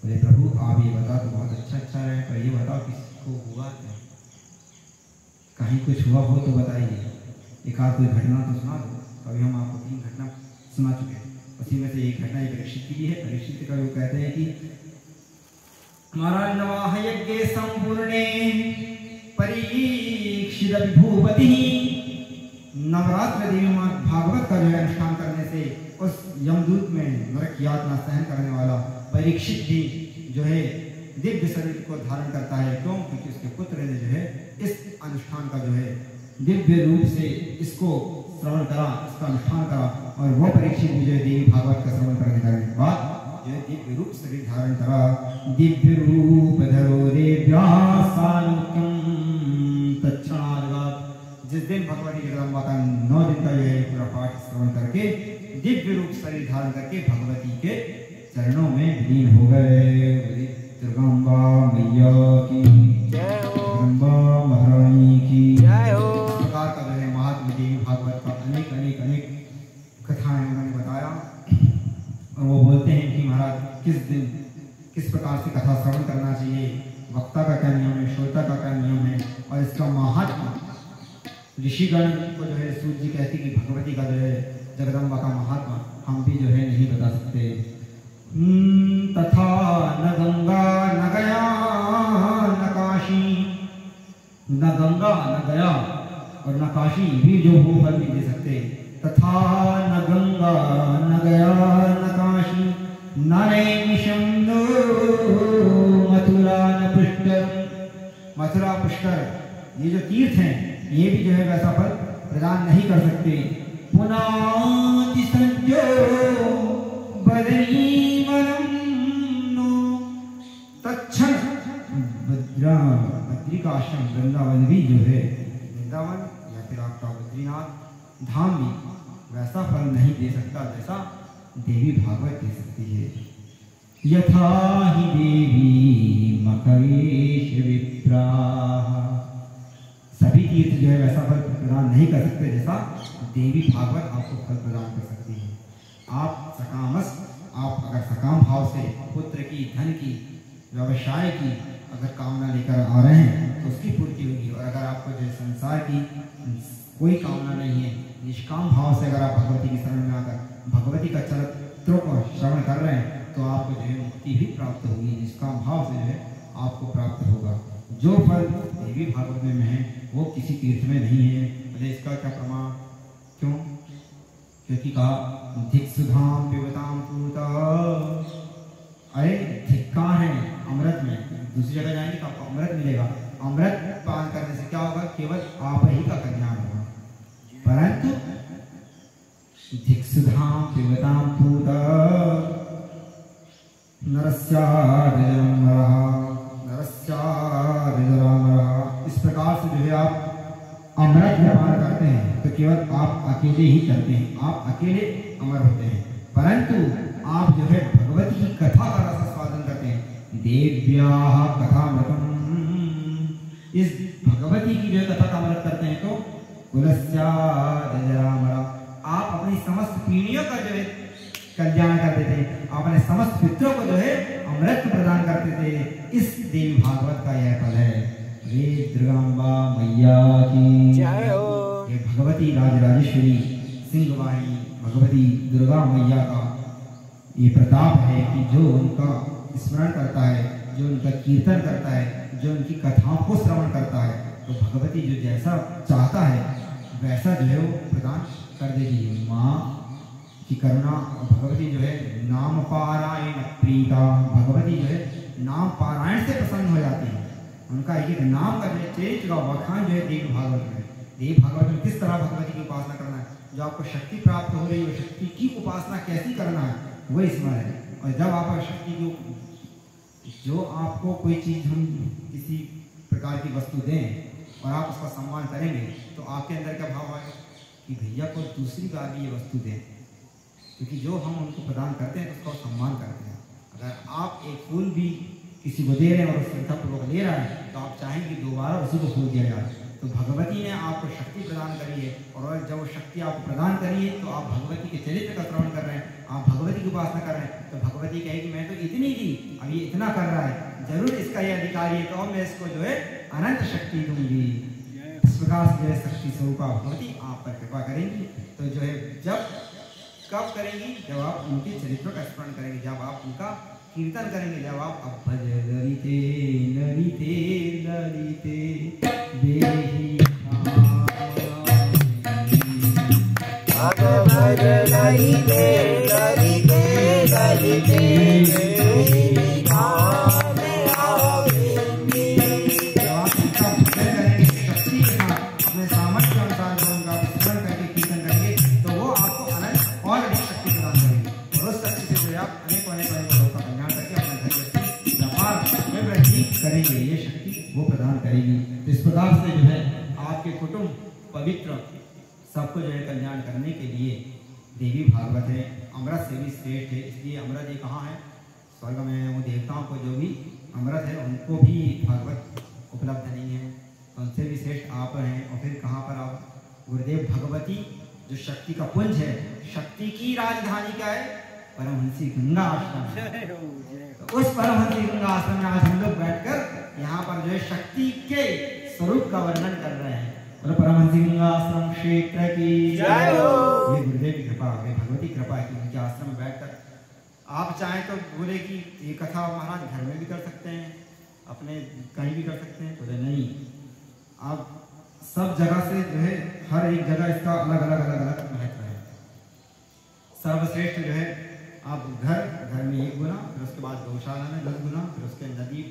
बोले प्रभु आप ये बताओ तो बहुत अच्छा है, पर ये बताओ किसी को हुआ क्या? कहीं कुछ हुआ हो तो बताइए, एक आध कोई घटना तो सुना दो। अभी हम आपको 3 घटना सुना चुके हैं, उसी में से एक घटना एक परीक्षित की भी है। परीक्षित का वो कहते हैं कि महाराज नवाह यज्ञे संपूर्णे परीक्षित विभूपति, नवरात्र देवी मां भागवत का जो है अनुष्ठान करने से उस यमदूत में नरक यातना सहन करने वाला परीक्षित भी जो है दिव्य शरीर को धारण करता है। क्यों? क्योंकि उसके पुत्र ने जो है इस अनुष्ठान का जो है दिव्य रूप से इसको श्रवण करा, इसका अनुष्ठान करा, और वो परीक्षित भी जो है देवी भागवत का श्रवण करने के बाद जो है दिव्य रूप शरीर धारण करा। दिव्य रूप धरो रे व्यासानुक्यम तत्क्षणात्। जिस दिन भगवती जगदम्बा का 9 दिन का जो है पूरा पाठ श्रवण करके दिव्य रूप शरीर धारण करके भगवती के चरणों में विलीन हो गए। दुर्गाम्बा मैया की जय हो, दुर्गाम्बा महारानी की जय हो। इस प्रकार का जो है महात्मा देवी भागवत का अनेक अनेक अनेक कथाएं उन्होंने बताया। और वो बोलते हैं कि महाराज किस दिन किस प्रकार से कथा श्रवण करना चाहिए, वक्ता का क्या नियम है, श्रोता का क्या नियम है, और इसका महात्मा ऋषिगण को जो है सूर्य जी कहती कि भगवती का जो है जगदम्बा का महात्मा हम भी जो है नहीं बता सकते। तथा न गंगा न गया न काशी, न गंगा न गया और न काशी भी जो हो फल नहीं दे सकते। तथा न गंगा न गया न काशी न नैमिषं मथुरा न पुष्कर। मथुरा पुष्कर ये जो तीर्थ हैं ये भी जो है वैसा फल प्रदान नहीं कर सकते। पुनाति संजो बदरी तत्क्षण बद्री का आश्रम वृंदावन भी जो है, वृंदावन या फिर आपका बद्रीनाथ धाम भी वैसा फल नहीं दे सकता जैसा देवी भागवत दे सकती है। यथा ही देवी मकरेश विप्राः कर सकते जैसा देवी भागवत आपको फल प्रदान कर सकती है। आप सकामस, आप अगर सकाम भाव से पुत्र की, धन की, व्यवसाय की अगर कामना लेकर आ रहे हैं तो उसकी पूर्ति होगी। और अगर आपको जो संसार की कोई कामना नहीं है, निष्काम भाव से अगर आप भगवती की शरण में आकर भगवती का चरित्रों को श्रवण कर रहे हैं तो आपको जो है मुक्ति भी प्राप्त होगी। निष्काम भाव से जो है आपको प्राप्त होगा। जो फल देवी भागवत में है वो किसी तीर्थ में नहीं है। मतलब इसका क्या प्रमाण? क्यों? क्योंकि कहा धिक सुधाम पिबताम पूता, अरे धिक्का है अमृत में। दूसरी जगह जाएंगे तो आपको अमृत मिलेगा। अमृत पान करने से क्या होगा? केवल आप ही का कल्याण होगा। परंतु धिक सुधाम पिबताम पूता इस प्रकार से जो है आप अमृत पान करते हैं तो केवल आप अकेले ही करते हैं, आप अकेले अमर होते हैं। परंतु आप जो है भगवती की कथा का रस स्वादन करते हैं। देव्याः कथामृतम्, इस भगवती की जो कथा का अमृत करते हैं तो कुलस्यादजरामरा, आप अपनी समस्त पीढ़ियों का जो है कल्याण करते थे, अपने समस्त पितरों को जो है अमृत प्रदान करते थे। इस देवी भागवत का यह फल है। वे दुर्गांबा मैया की जय हो। ये भगवती राजराजेश्वरी सिंहवाहिनी भगवती दुर्गा मैया का ये प्रताप है कि जो उनका स्मरण करता है, जो उनका कीर्तन करता है, जो उनकी कथाओं को श्रवण करता है तो भगवती जो जैसा चाहता है वैसा जो है वो प्रदान कर देगी। माँ की करुणा, भगवती जो है नाम पारायण प्रीता, भगवती जो है नाम पारायण से प्रसन्न हो जाती है। उनका एक नाम का जो है चरित्र का वखान जो है देवी भागवत में। देवी भागवत में किस तरह भगवती की उपासना करना है, जो आपको शक्ति प्राप्त हो रही है शक्ति की उपासना कैसी करना है वो इसमें है। और जब आप शक्ति की जो आपको कोई चीज़ हम किसी प्रकार की वस्तु दें और आप उसका सम्मान करेंगे तो आपके अंदर क्या भाव आएगा कि भैया को दूसरी बार भी ये वस्तु दें, क्योंकि जो हम उनको प्रदान करते हैं तो उसका सम्मान करते हैं। अगर आप एक फूल भी किसी को दे रहे हैं और श्रद्धापूर्वक ले रहा है तो आप चाहेंगे दोबारा उसी को फूल दिया जाए। तो भगवती ने आपको शक्ति प्रदान करी है और जब वो शक्ति आपको प्रदान करी है तो आप भगवती के चरित्र का श्रवण कर रहे हैं, आप भगवती की उपासना कर रहे हैं। तो भगवती कहेगी मैं तो इतनी दी, अब ये इतना कर रहा है, जरूर इसका ये अधिकारी है, तो मैं इसको जो है अनंत शक्ति दूंगी। इस प्रकार से जो है शक्ति स्वरूपा भगवती आप पर कृपा करेंगी। तो जो है जब कब करेंगी? जब आप उनके चरित्रों का स्मरण करेंगे, जब आप उनका कीर्तन करेंगे, जब आप भज ललिते ललिते ललिते देहि भज ललिते ललिते ललिते देहि धाम आवेंगे। जब आप उनका भजन करेंगे शक्ति के साथ अपने सामर्थ्य के अनुसार जो उनका स्मरण करके कीर्तन करेंगे तो वो आपको अनंत और अधिक शक्ति प्रदान करेंगे। और उस शक्ति से जो आप अनेक लोगों का कल्याण करके अपने घर गृहस्थी व्यापार में वृद्धि करेंगे, ये शक्ति वो प्रदान करेगी। तो इस प्रकार से जो है आपके कुटुंब पवित्र सबको जो है कल्याण करने के लिए देवी भागवत है। अमृत से भी श्रेष्ठ है, इसलिए अमृत ये कहाँ है? स्वर्ग में। वो देवताओं को जो भी अमृत है उनको भी भागवत उपलब्ध नहीं है, तो उनसे भी श्रेष्ठ आप हैं। और फिर कहाँ पर आप? गुरुदेव भगवती जो शक्ति का पुंज है, शक्ति की राजधानी क्या है? परमहंसी गंगा आश्रम। तो उस परमहंसी गंगा आश्रम में आज हम लोग बैठकर यहाँ पर जो है शक्ति के स्वरूप का वर्णन कर रहे हैं। और परमहंसी गंगा आश्रम क्षेत्र की जय हो। ये गुरुदेव की कृपा है, भगवती कृपा है कि उनके आश्रम में बैठकर आप चाहें तो बोले कि ये कथा महाराज घर में भी कर सकते हैं, अपने कहीं भी कर सकते हैं, बोले नहीं, आप सब जगह से जो है हर एक जगह इसका अलग अलग महत्व है। सर्वश्रेष्ठ जो है आप घर में 1 गुना, फिर उसके बाद गौशाला में 10 गुना, फिर उसके नदी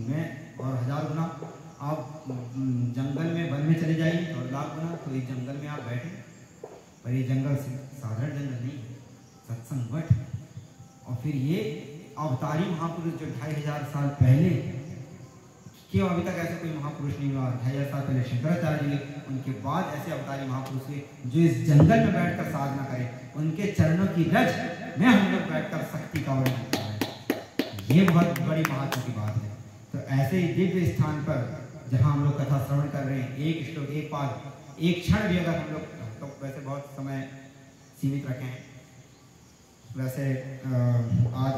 में और 1000 गुना, आप जंगल में वन में चले जाइए और 1,00,000 गुना। तो इस जंगल में आप बैठे, पर ये जंगल साधारण जंगल नहीं है, सत्संग मठ। और फिर ये अवतारी महापुरुष जो 2500 साल पहले, क्यों अभी तक ऐसे कोई महापुरुष नहीं हुआ। 2500 साल पहले शंकराचार्य जी, उनके बाद ऐसे अवतारी महापुरुष हुए जो इस जंगल में बैठकर साधना करें। उनके चरणों की रज में हम लोग बैठकर शक्ति का वर्णन कर रहे हैं। ये बहुत बड़ी महत्व की बात है। तो ऐसे ही दिव्य स्थान पर जहाँ हम लोग कथा श्रवण कर रहे हैं, एक श्लोक, एक पाद, एक क्षण भी अगर हम लोग, तो वैसे बहुत समय सीमित रखे हैं, वैसे आज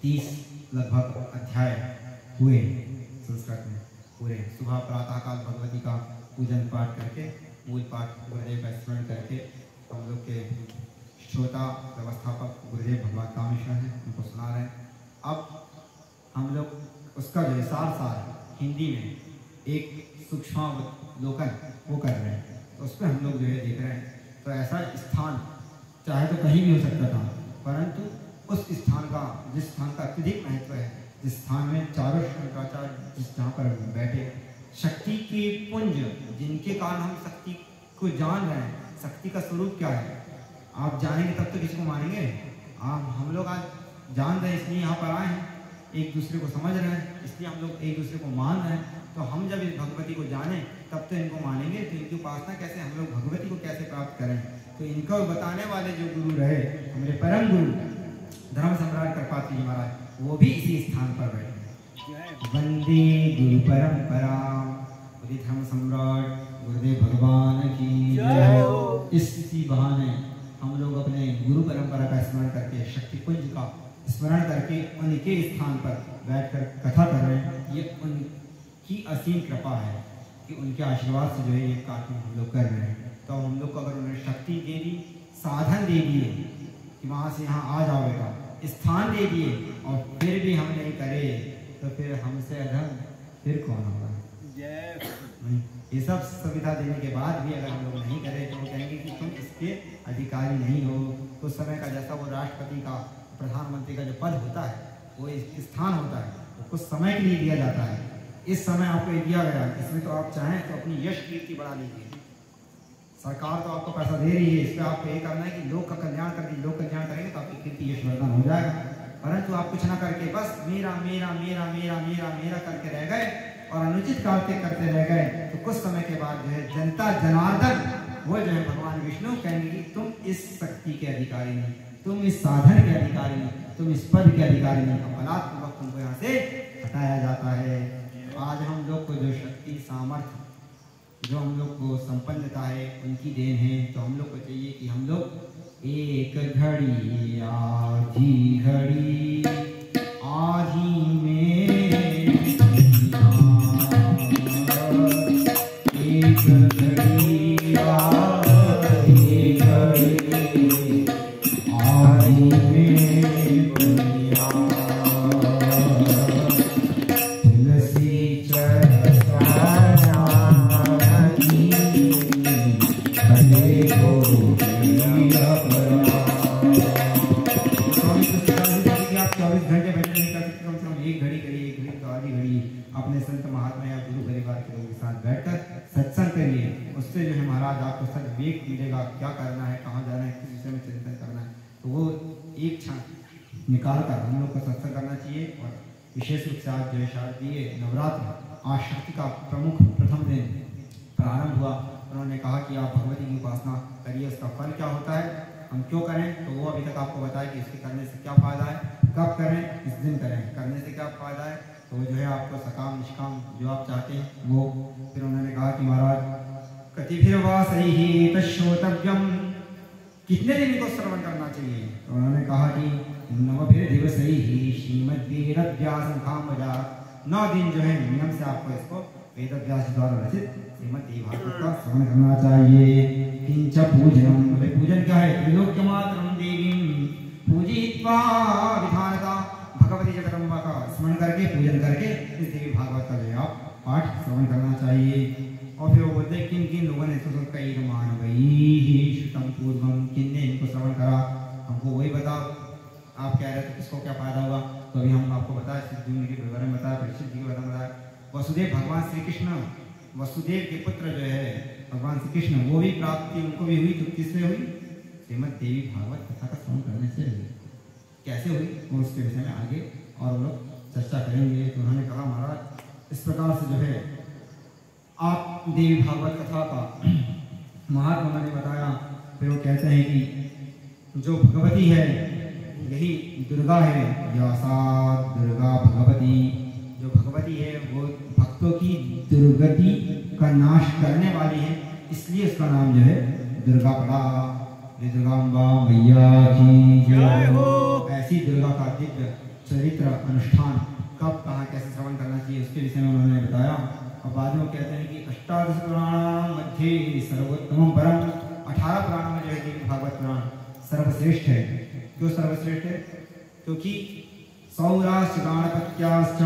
30 लगभग अध्याय हुए संस्कृत में पूरे। सुबह प्रातःकाल भगवती का पूजन पाठ करके, मूल पाठ गुरुदेव का स्मरण करके, हम लोग के श्रोता व्यवस्थापक गुरुदेव भगवान कामेश्वर हैं, उनको सुना रहे हैं। अब हम लोग उसका जो सार हिंदी में एक सूक्ष्मावलोकन वो कर रहे हैं, तो उस पर हम लोग जो है देख रहे हैं। तो ऐसा स्थान चाहे तो कहीं भी हो सकता था, परंतु उस स्थान का, जिस स्थान का अत्यधिक महत्व है, जिस स्थान में चारों शंकराचार्य जिस जहाँ पर बैठे, शक्ति के पुंज, जिनके कारण हम शक्ति को जान रहे हैं, शक्ति का स्वरूप क्या है आप जानेंगे तब तो किसी को मानेंगे। हम लोग आज जान रहे हैं, इसलिए यहाँ पर आए हैं, एक दूसरे को समझ रहे हैं, इसलिए हम लोग एक दूसरे को मान रहे हैं। तो हम जब इस भगवती को जाने तब तो इनको मानेंगे। तो इनकी उपासना कैसे, हम लोग भगवती को कैसे प्राप्त करें, तो इनको बताने वाले जो गुरु रहे, हमारे परम गुरु धर्म सम्राट कृपात्री जी महाराज, वो भी इसी स्थान पर बैठे। वंदे गुरु परंपरा, धर्म सम्राट गुरुदेव भगवान की जय हो। इसी बहाने हम लोग अपने गुरु परंपरा का स्मरण करके, शक्ति पुंज का स्मरण करके उनके स्थान पर बैठकर कथा कर रहे हैं। ये उनकी असीम कृपा है कि उनके आशीर्वाद से जो है ये कार्य हम लोग कर रहे हैं। तो हम लोग को अगर उन्होंने शक्ति दे दी, साधन दे दिए कि वहाँ से यहाँ आ जाओ बेटा, स्थान दे दिए, और फिर भी हम नहीं करे, तो फिर हमसे अधम फिर कौन होगा। ये सब सुविधा देने के बाद भी अगर हम लोग नहीं करें तो वो कहेंगे कि तुम इसके अधिकारी नहीं हो। तो उस समय का जैसा वो राष्ट्रपति का, प्रधानमंत्री का जो पद होता है, वो स्थान होता है, वो कुछ समय के लिए दिया जाता है। इस समय आपको दिया गया, इसमें तो आप चाहें तो अपनी यश कीर्ति बढ़ा लीजिए। सरकार तो आपको पैसा दे रही है, इस पर आपको ये करना है कि लोग का कल्याण कर दीजिए। लोग कल्याण करेंगे तो आपकी कीर्ति यश वर्धन हो जाएगा। परंतु आप कुछ ना करके बस मेरा मेरा मेरा मेरा मेरा मेरा करके रह गए और अनुचित कार्य करते रह गए, तो कुछ समय के बाद जो है जनता जनार्दन वो जो है भगवान विष्णु कहेंगे कि तुम इस शक्ति के अधिकारी नहीं, तुम इस साधन के अधिकारी नहीं, तुम इस पद के अधिकारी नहीं। बलात्पूर्वक तुमको यहाँ से हटाया जाता है। आज हम लोग को जो शक्ति, सामर्थ्य, जो हम लोग को संपन्नता है, उनकी देन है। तो हम लोग को चाहिए कि हम लोग एक घड़ी आधी घड़ी आधी में, एक घड़ी आधी घड़ी आधी में दुनिया, तुलसी चरना हरे हो अपने संत महात्मा या गुरु परिवार के लोगों के साथ बैठकर सत्संग करिए। उससे जो है महाराज आपको सच विवेक मिलेगा, क्या करना है, कहाँ जाना है, किस विषय में चिंतन करना है। तो वो एक क्षण निकाल कर हम लोग को सत्संग करना चाहिए। और विशेष रूप से आज जो है शारदीय नवरात्र, आज शक्ति का प्रमुख प्रथम दिन प्रारंभ हुआ। उन्होंने कहा कि आप भगवती की उपासना करिए, उसका फल क्या होता है, हम क्यों करें। तो वो अभी तक आपको बताया कि इसके करने से क्या फ़ायदा है, कब करें, किस दिन करें, करने से क्या फ़ायदा है। तो जो है आपको सकाम निष्काम जो आप चाहते हैं वो। फिर उन्होंने कहा कि महाराज कतिभिर्वासैः तच्छ्रोतव्यम्, कितने दिन को श्रवण करना चाहिए। तो उन्होंने कहा कि नवभिर्दिवसैः श्रीमद्वेदव्यासं कामजा, 9 दिन जो है नियम से आपको इसको वेदव्यास द्वारा रचित श्रीमद्भागवत का श्रवण करना चाहिए। किंच पूजनम, पूजन क्या है, त्रिलोक्यमात्रं देवीं पूजित्वा विधानता, भगवती जगदम्बा का स्मरण करके, पूजन करके इस देवी भागवत का जो आप पाठ श्रवण करना चाहिए। और फिर वो बोलते हैं किन किन लोगों ने इसको कई मानवैः श्रुतं पूर्वम, किन ने इनको श्रवण करा, हमको वही बताओ। आप कह रहे थे किसको क्या फायदा हुआ, तो अभी हम आपको बताया, सिद्धि के बारे में बताया, परीक्षित जी के बारे में बताया। वसुदेव भगवान श्री कृष्ण, वसुदेव के पुत्र जो है भगवान श्री कृष्ण, वो भी प्राप्ति उनको भी हुई। तो किससे हुई, श्रीमद् देवी भागवत कथा का श्रवण करने से हुई। कैसे हुई वो उसके विषय में आगे और लोग चर्चा करेंगे। तो उन्होंने कहा महाराज इस प्रकार से जो है आप देवी भागवत कथा का महात्मा ने बताया। फिर वो कहते हैं कि जो भगवती है यही दुर्गा है, या सा दुर्गा भगवती। जो भगवती है वो भक्त भक्तों की दुर्गति का नाश करने वाली है, इसलिए उसका नाम जो है दुर्गा पड़ा। दुर्गांबा मैया की जय हो। ऐसी दुर्गा का दिव्य चरित्र अनुष्ठान कब कहाँ कैसे श्रवण करना चाहिए उसके विषय में उन्होंने बताया। और बाद में वो कहते हैं कि 18 पुराण मध्य सर्वोत्तम परम, 18 पुराणों में जो है देवी भागवत पुराण सर्वश्रेष्ठ है। क्यों सर्वश्रेष्ठ है? क्योंकि सौराश्च गणपत्याश्च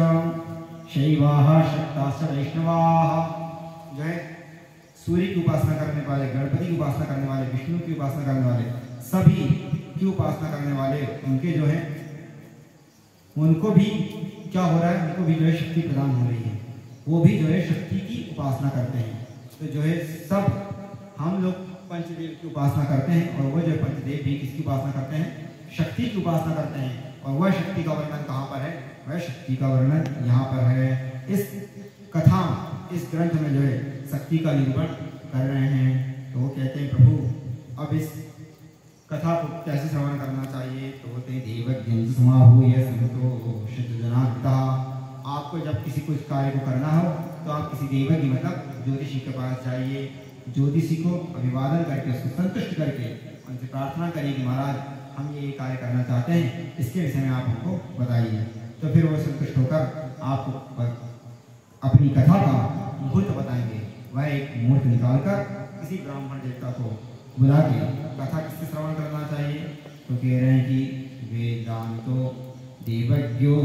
शैवाः शक्ताश्च वैष्णवाः, जो है सूर्य की उपासना करने वाले, गणपति की उपासना करने वाले, विष्णु की उपासना करने वाले, सभी की उपासना करने वाले, उनके जो है उनको भी क्या हो रहा है, उनको भी जो है शक्ति प्रदान हो रही है, वो भी जो है शक्ति की उपासना करते हैं। तो जो है सब हम लोग पंचदेव की उपासना करते हैं, और वो जो है पंचदेव भी किसकी उपासना करते हैं? शक्ति की उपासना करते हैं। और वह शक्ति का वर्णन कहाँ पर है? वह शक्ति का वर्णन यहाँ पर है। इस कथा, इस ग्रंथ में जो है शक्ति का निरूपण कर रहे हैं। तो वो कहते हैं प्रभु अब इस कथा को कैसे श्रवण करना चाहिए? तो बोलते हैं देवज्ञ समाहूय संतो शुद्धजनार्पितः। आपको जब किसी कुछ कार्य को करना हो तो आप किसी देवज्ञ मतलब ज्योतिषी के पास जाइए, ज्योतिषी को अभिवादन करके उसको संतुष्ट करके उनसे प्रार्थना करिए कि महाराज हम ये कार्य करना चाहते हैं, इसके विषय में आप हमको बताइए। तो फिर वो संतुष्ट होकर आपको अपनी कथा का मुहूर्त बताएंगे। वह एक मुहूर्त निकालकर किसी ब्राह्मण देवता को बुला के कथा किससे श्रवण करना चाहिए? तो कह रहे हैं कि वेदांतो देवज्ञो,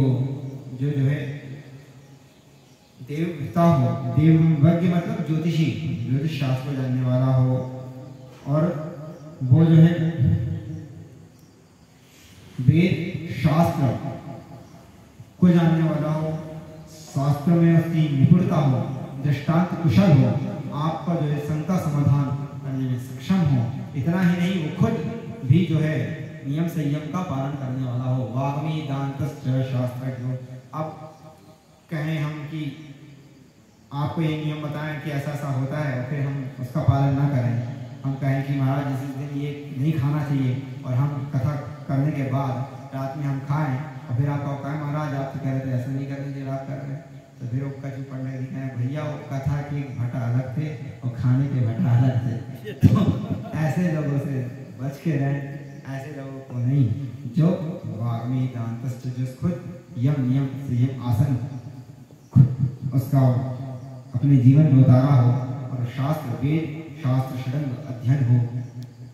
जो है देवता हो, देवज्ञ मतलब ज्योतिषी, ज्योतिष शास्त्र को जानने वाला हो, और वो जो है वेद शास्त्र को जानने वाला हो, शास्त्र में उसकी निपुणता हो, दृष्टांत कुशल हो, आपका जो है शंका समाधान करने में सक्षम हो। इतना ही नहीं, वो खुद भी जो है नियम संयम का पालन करने वाला हो। वाग्मी दांतश्च शास्त्रज्ञो। अब कहें हम कि आपको ये नियम बताएं कि ऐसा ऐसा होता है और फिर हम उसका पालन ना करें, हम कहें कि महाराज इस दिन ये नहीं खाना चाहिए, और हम कथा करने के बाद रात में हम खाएं, और फिर आपका कहें महाराज आप तो कह रहे थे ऐसा नहीं करने के, आप कर रहे हैं। तो फिर वो कछु पढ़ने की कहें भैया वो कथा के भट्टा अलग थे और खाने के भट्टा अलग थे। तो ऐसे लोगों से बच के रहें, ऐसे लोगों को नहीं जो वाग्मी दांतश्च, जो खुद यम नियम संयम आसन खुद उसका अपने जीवन में उतारा हो, और शास्त्र वेद शास्त्र षडंग अध्ययन हो,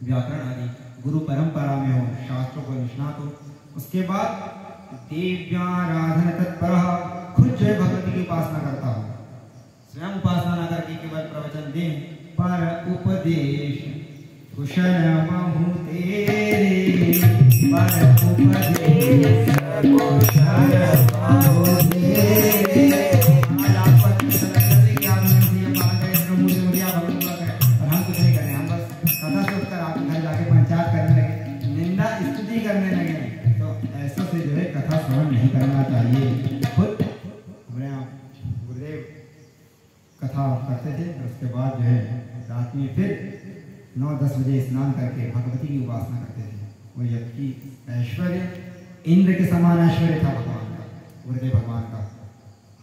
व्याकरण आदि गुरु परंपरा में हो, शास्त्रों को निष्णात हो। उसके बाद देव्याराधन तत्पर, खुद जो है भगवती की उपासना करता हो, स्वयं उपासना न करके केवल प्रवचन दे, पर उपदेश कुशल महु तेरे, पर उपदेश कुशल महु तेरे। करने लगे तो ऐसा से जो है कथा श्रवण नहीं करना चाहिए। खुद हमारे यहाँ गुरुदेव कथा करते थे, और उसके बाद जो है रात में फिर 9-10 बजे स्नान करके भगवती की उपासना करते थे। वो जबकि ऐश्वर्य इंद्र के समान ऐश्वर्य था भगवान का, गुरुदेव भगवान का।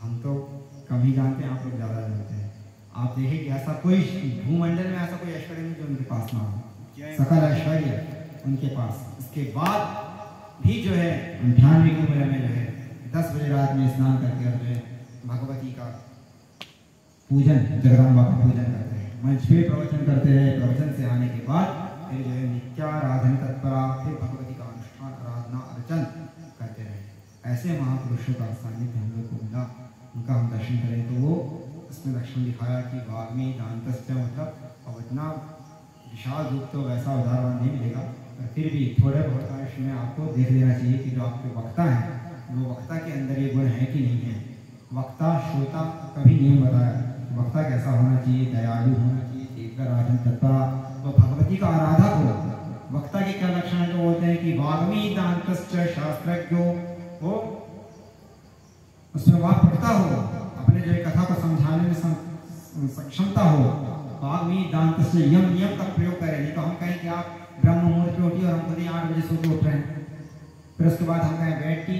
हम तो कम ही जानते हैं, आप लोग ज़्यादा जानते हैं। आप देखिए कि ऐसा कोई भूमंडल में ऐसा कोई ऐश्वर्य नहीं जो उनके पास ना हो, सकल ऐश्वर्य उनके पास। इसके बाद भी जो है 98 की उम्र में जो है 10 बजे रात में स्नान करके और जो है भगवती का पूजन, जगदम्बा का पूजन करते हैं, मंच पे प्रवचन करते हैं। प्रवचन से आने के बाद फिर जो है नित्याराधन तत्परा, फिर भगवती का अनुष्ठान आराधना अर्चन करते रहे। ऐसे महापुरुषों का सानिध्य हम लोग को मिला, उनका हम दर्शन करें तो वो उसमें लक्षण दिखाया कि वाग्मी दांतश्च, मतलब अब इतना विशाल रूप तो वैसा उदाहरण नहीं मिलेगा, पर फिर भी थोड़े बहुत आयुष्य में आपको देख लेना चाहिए कि जो आपके वक्ता हैं वो वक्ता के अंदर ये गुण है कि नहीं है। वक्ता श्रोता कभी नियम बताया, वक्ता कैसा होना चाहिए? दयालु होना चाहिए, देवराधन तत्परा, तो भगवती का आराधक हो। वक्ता के क्या लक्षण है? तो बोलते हैं कि वाग्मी दांतश्च शास्त्रज्ञो हो, उसमें वाक पढ़ता हो, अपने जो कथा को समझाने में सक्षमता हो। वाग्मी दांतश्च यम नियम का प्रयोग करें, नहीं तो हम कहें कि आप ब्रह्म मुहूर्त पे उठिए और हम खुद ही 8 बजे सो उठ रहे हैं, फिर उसके बाद हम कहें बैठ की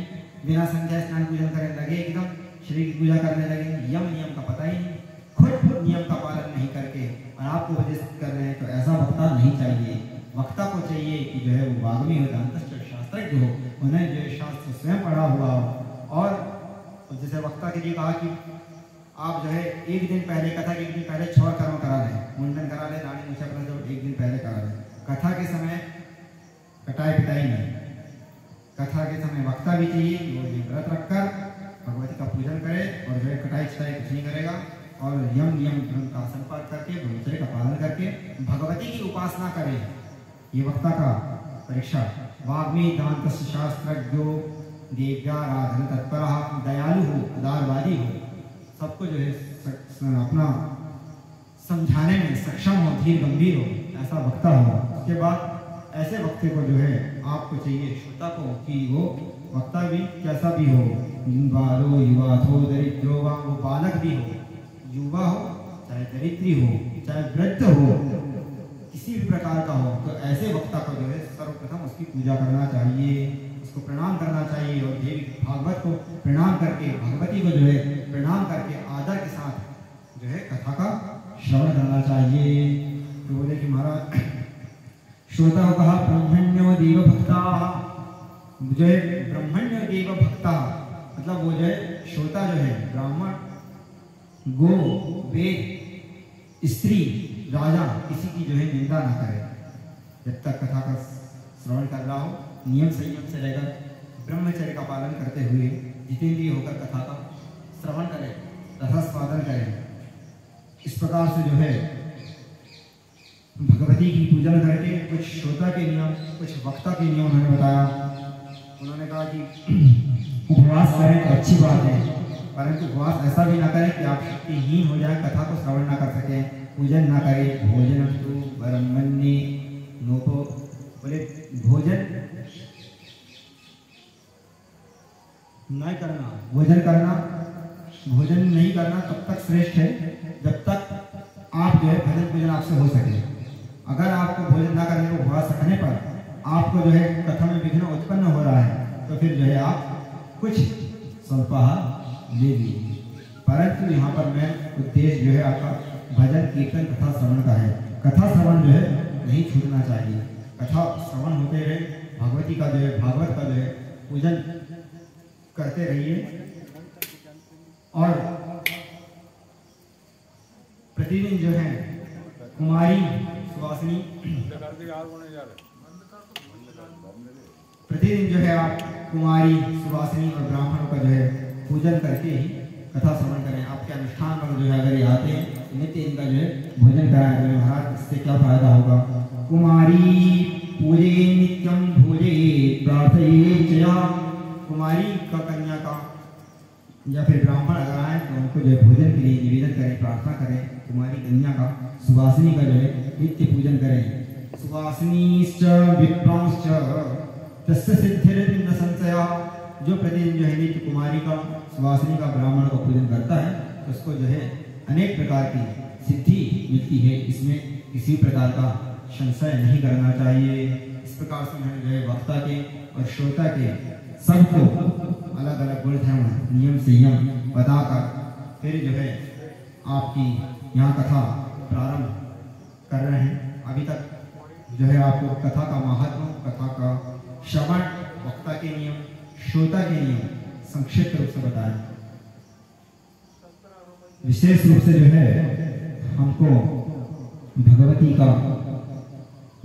बिना संध्या स्नान पूजन करें, लगे एकदम श्री की पूजा करने लगे, यम नियम का पता ही नहीं, खुद नियम का पालन नहीं करके और आपको उपदेश कर रहे हैं, तो ऐसा वक्ता नहीं चाहिए। वक्ता को चाहिए कि जो है वो वाग्मी हो, अंतस्थ शास्त्रज्ञ हो, उन्हें जो है शास्त्र स्वयं पढ़ा हुआ हो। और जैसे वक्ता के लिए कहा कि आप जो है एक दिन पहले, कथा के एक दिन पहले 6 कर्म करा लें, मुंडन करा लें, दाढ़ी मूछा करा लें, एक दिन पहले करा लें। कथा के समय कटाई पिटाई नहीं, कथा के समय वक्ता भी चाहिए कि वो व्रत रखकर भगवती का पूजन करे और जो है कटाई छटाई कुछ नहीं करेगा, और यम नियम धर्म का संपर्क करके ब्रह्मचर्य का पालन करके भगवती की उपासना करें। ये वक्ता का परीक्षा। वाग्मी दांतस्य शास्त्रज्ञो देव्याराधन तत्परः, दयालु हो, उदारवादी हो, सबको जो है अपना समझाने में सक्षम हो, धीर गंभीर हो, ऐसा वक्ता हो। उसके बाद ऐसे वक्ते को जो है आपको चाहिए श्रोता को कि वो वक्ता भी कैसा भी हो, बालो युवाथो दरिद्रो वा, वो बालक भी हो, युवा हो, चाहे दरिद्री हो, चाहे वृद्ध हो, किसी भी प्रकार का हो, तो ऐसे वक्ता को जो है सर्वप्रथम उसकी पूजा करना चाहिए, उसको प्रणाम करना चाहिए और देवी भागवत को प्रणाम करके, भगवती को जो है प्रणाम करके आदर के साथ जो है कथा का श्रवण करना चाहिए। तो बोले कि महाराज श्रोता को कहा ब्रह्मण्यो देव भक्ता, जो है ब्रह्मण्य देव भक्ता मतलब वो जो है श्रोता जो है ब्राह्मण, गो, वेद, स्त्री, राजा, किसी की जो है निंदा ना करे। जब तक कथा का श्रवण कर रहा हो नियम संयम से रहकर ब्रह्मचर्य का पालन करते हुए जितेंद्रिय होकर कथा का श्रवण करें, रसास्वादन करें। इस प्रकार से जो है भगवती की पूजन करके कुछ श्रोता के नियम, कुछ वक्ता के नियम उन्होंने बताया। उन्होंने कहा कि उपवास करें तो अच्छी बात है, परंतु उपवास ऐसा भी ना करें कि आप शक्तिहीन हो जाए, कथा को श्रवण ना कर सकें, पूजन ना करें। भोजन तो ब्रह्मण्य नोपो, बोले भोजन नहीं करना, भोजन करना, भोजन नहीं करना तब तक श्रेष्ठ है जब तक आप जो है भजन पूजन आपसे हो सके। अगर आपको भोजन ना करने को उपवास रखने पर आपको जो है कथा में विघ्न उत्पन्न हो रहा है तो फिर जो है आप कुछ स्वल्पाहार ले लीजिए। परंतु यहाँ पर मैं उद्देश्य जो है आपका भजन कीर्तन कथा श्रवण का है। कथा श्रवण जो है नहीं छूटना चाहिए, कथा श्रवण होते रहे, भगवती का जो है भागवत का जो है पूजन करते रहिए। और प्रतिदिन जो है कुमारी सुवासिनी, प्रतिदिन जो है आप कुमारी सुवासिनी और ब्राह्मणों का जो है पूजन करके ही कथा श्रवण करें। आपके अनुष्ठान पर जो है अगर ये आते हैं नित्य इनका जो है भोजन कराएं तो महाराज इससे क्या फायदा होगा। कुमारी पूजे नित्यम भोजे प्रार्थये चया, कुमारी का कन्या का या फिर ब्राह्मण अगर आए तो उनको जो है भोजन के लिए निवेदन करें, प्रार्थना करें। कुमारी कन्या का, सुवासिनी का जो है नित्य पूजन करें। सुवासिनीश्च विप्रांश्च तस्य सिद्धिर्न संशया, जो प्रतिदिन जो है नित्य कुमारी का, सुवासिनी का, ब्राह्मण का पूजन करता है तो उसको जो है अनेक प्रकार की सिद्धि मिलती है, इसमें किसी प्रकार का संशय नहीं करना चाहिए। इस प्रकार से जो है वक्ता के और श्रोता के सबको अलग अलग गुण धर्म नियम संयम बताकर फिर जो है आपकी यहाँ कथा प्रारंभ कर रहे हैं। अभी तक जो है आपको कथा का महत्व, कथा का श्रवण, वक्ता के नियम, श्रोता के नियम संक्षिप्त रूप से बताएं। विशेष रूप से जो है हमको भगवती का,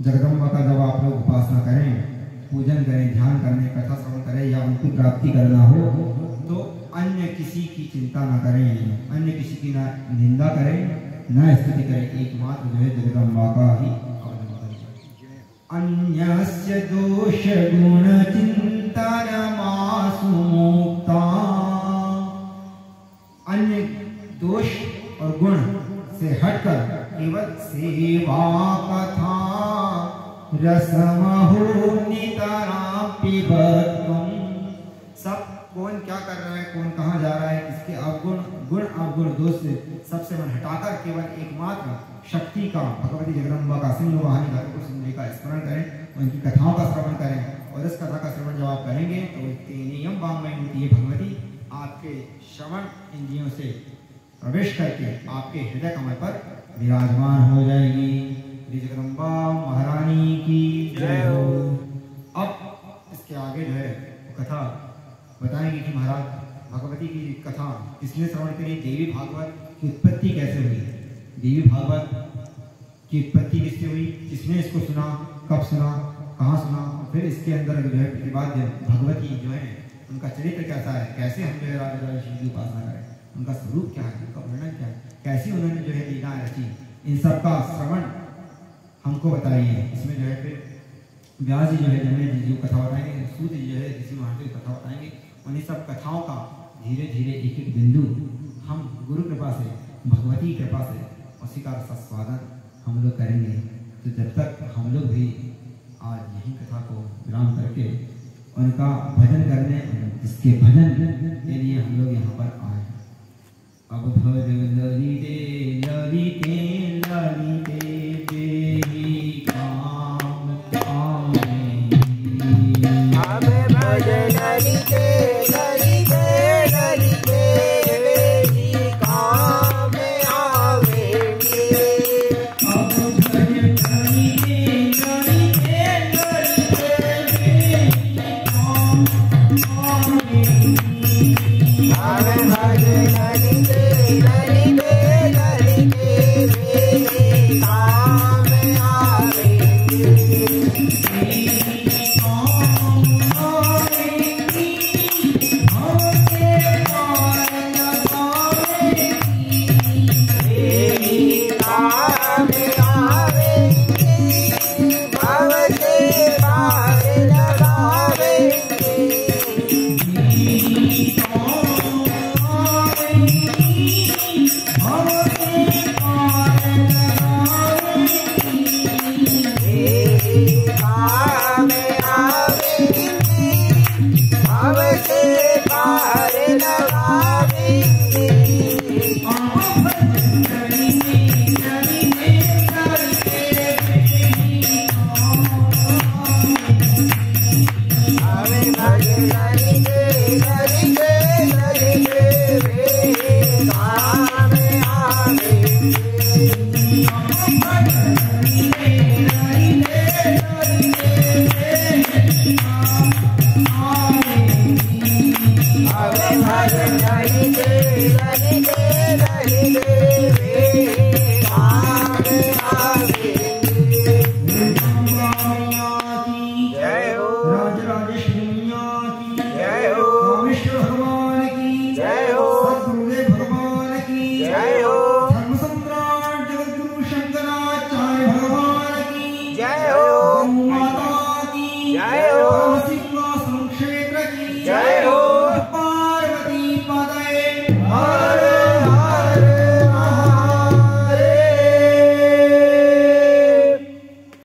जगदम्बा का जब आप लोग उपासना करें, पूजन करें, ध्यान करने, कथा श्रवण करें या उनकी प्राप्ति करना हो तो अन्य किसी की चिंता ना करें, अन्य किसी की ना निंदा करें, ना स्तुति करें, एकमात्र जो है जगदम्बा का ही अन्यस्य दोष गुण चिंतन मासु मुक्ता, अन्य दोष और गुण से हटकर केवल सेवा कथा रसमहो नितरां पिबत्वम्। सब कौन क्या कर रहा है, कौन कहाँ जा रहा है, किसके अवगुण, गुण अवगुण दोष से सबसे मन हटाकर केवल एकमात्र शक्ति का, भगवती जगदम्बा का सिंहवाहिनी का सुंदरी का स्मरण करें, उनकी कथाओं का श्रवण करें। और इस कथा का श्रवण जब आप करेंगे तो तेनेयम वाङ्मयं, ये भगवती आपके श्रवण इंद्रियों से प्रवेश करके आपके हृदय कमल पर विराजमान हो जाएगी। जगदम्बा महारानी की जय हो। अब इसके आगे जो है कथा बताएंगे कि महाराज भगवती की कथा किसने श्रवण करी, देवी भागवत की उत्पत्ति कैसे हुई, देवी भागवत की उत्पत्ति किससे हुई, किसने इसको सुना, कब सुना, कहाँ सुना, और फिर इसके अंदर जो है प्रतिपाद्य भगवती जो है उनका चरित्र कैसा है, कैसे हम जो है राजा राजा शिव की उपासना करें, उनका स्वरूप क्या है, उनका वर्णन क्या है, कैसी उन्होंने जो है लीलाएं रची, इन सब का श्रवण हमको बताइए। इसमें जो है फिर व्यास जी जो है जन्मे जी कथा बताएंगे, सूत जी जो है ऋषि महर्षि की कथा बताएंगे। उन्हीं सब कथाओं का धीरे धीरे एक एक बिंदु हम गुरु कृपा से, भगवती कृपा से उसी का स्वागत हम लोग करेंगे। तो जब तक हम लोग भी आज यही कथा को विराम करके उनका भजन करने, इसके भजन के लिए हम लोग यहाँ पर आए। अब भज ललिते ललिते ललिते देहि काम आवेंगी। अब भज ललिते ललिते ललिते देहि काम आवेंगी। अब भज ललिते ललिते ललिते देहि काम आवेंगी। अब भज ललिते ललिते ललिते देहि काम आवेंगी। जय हो।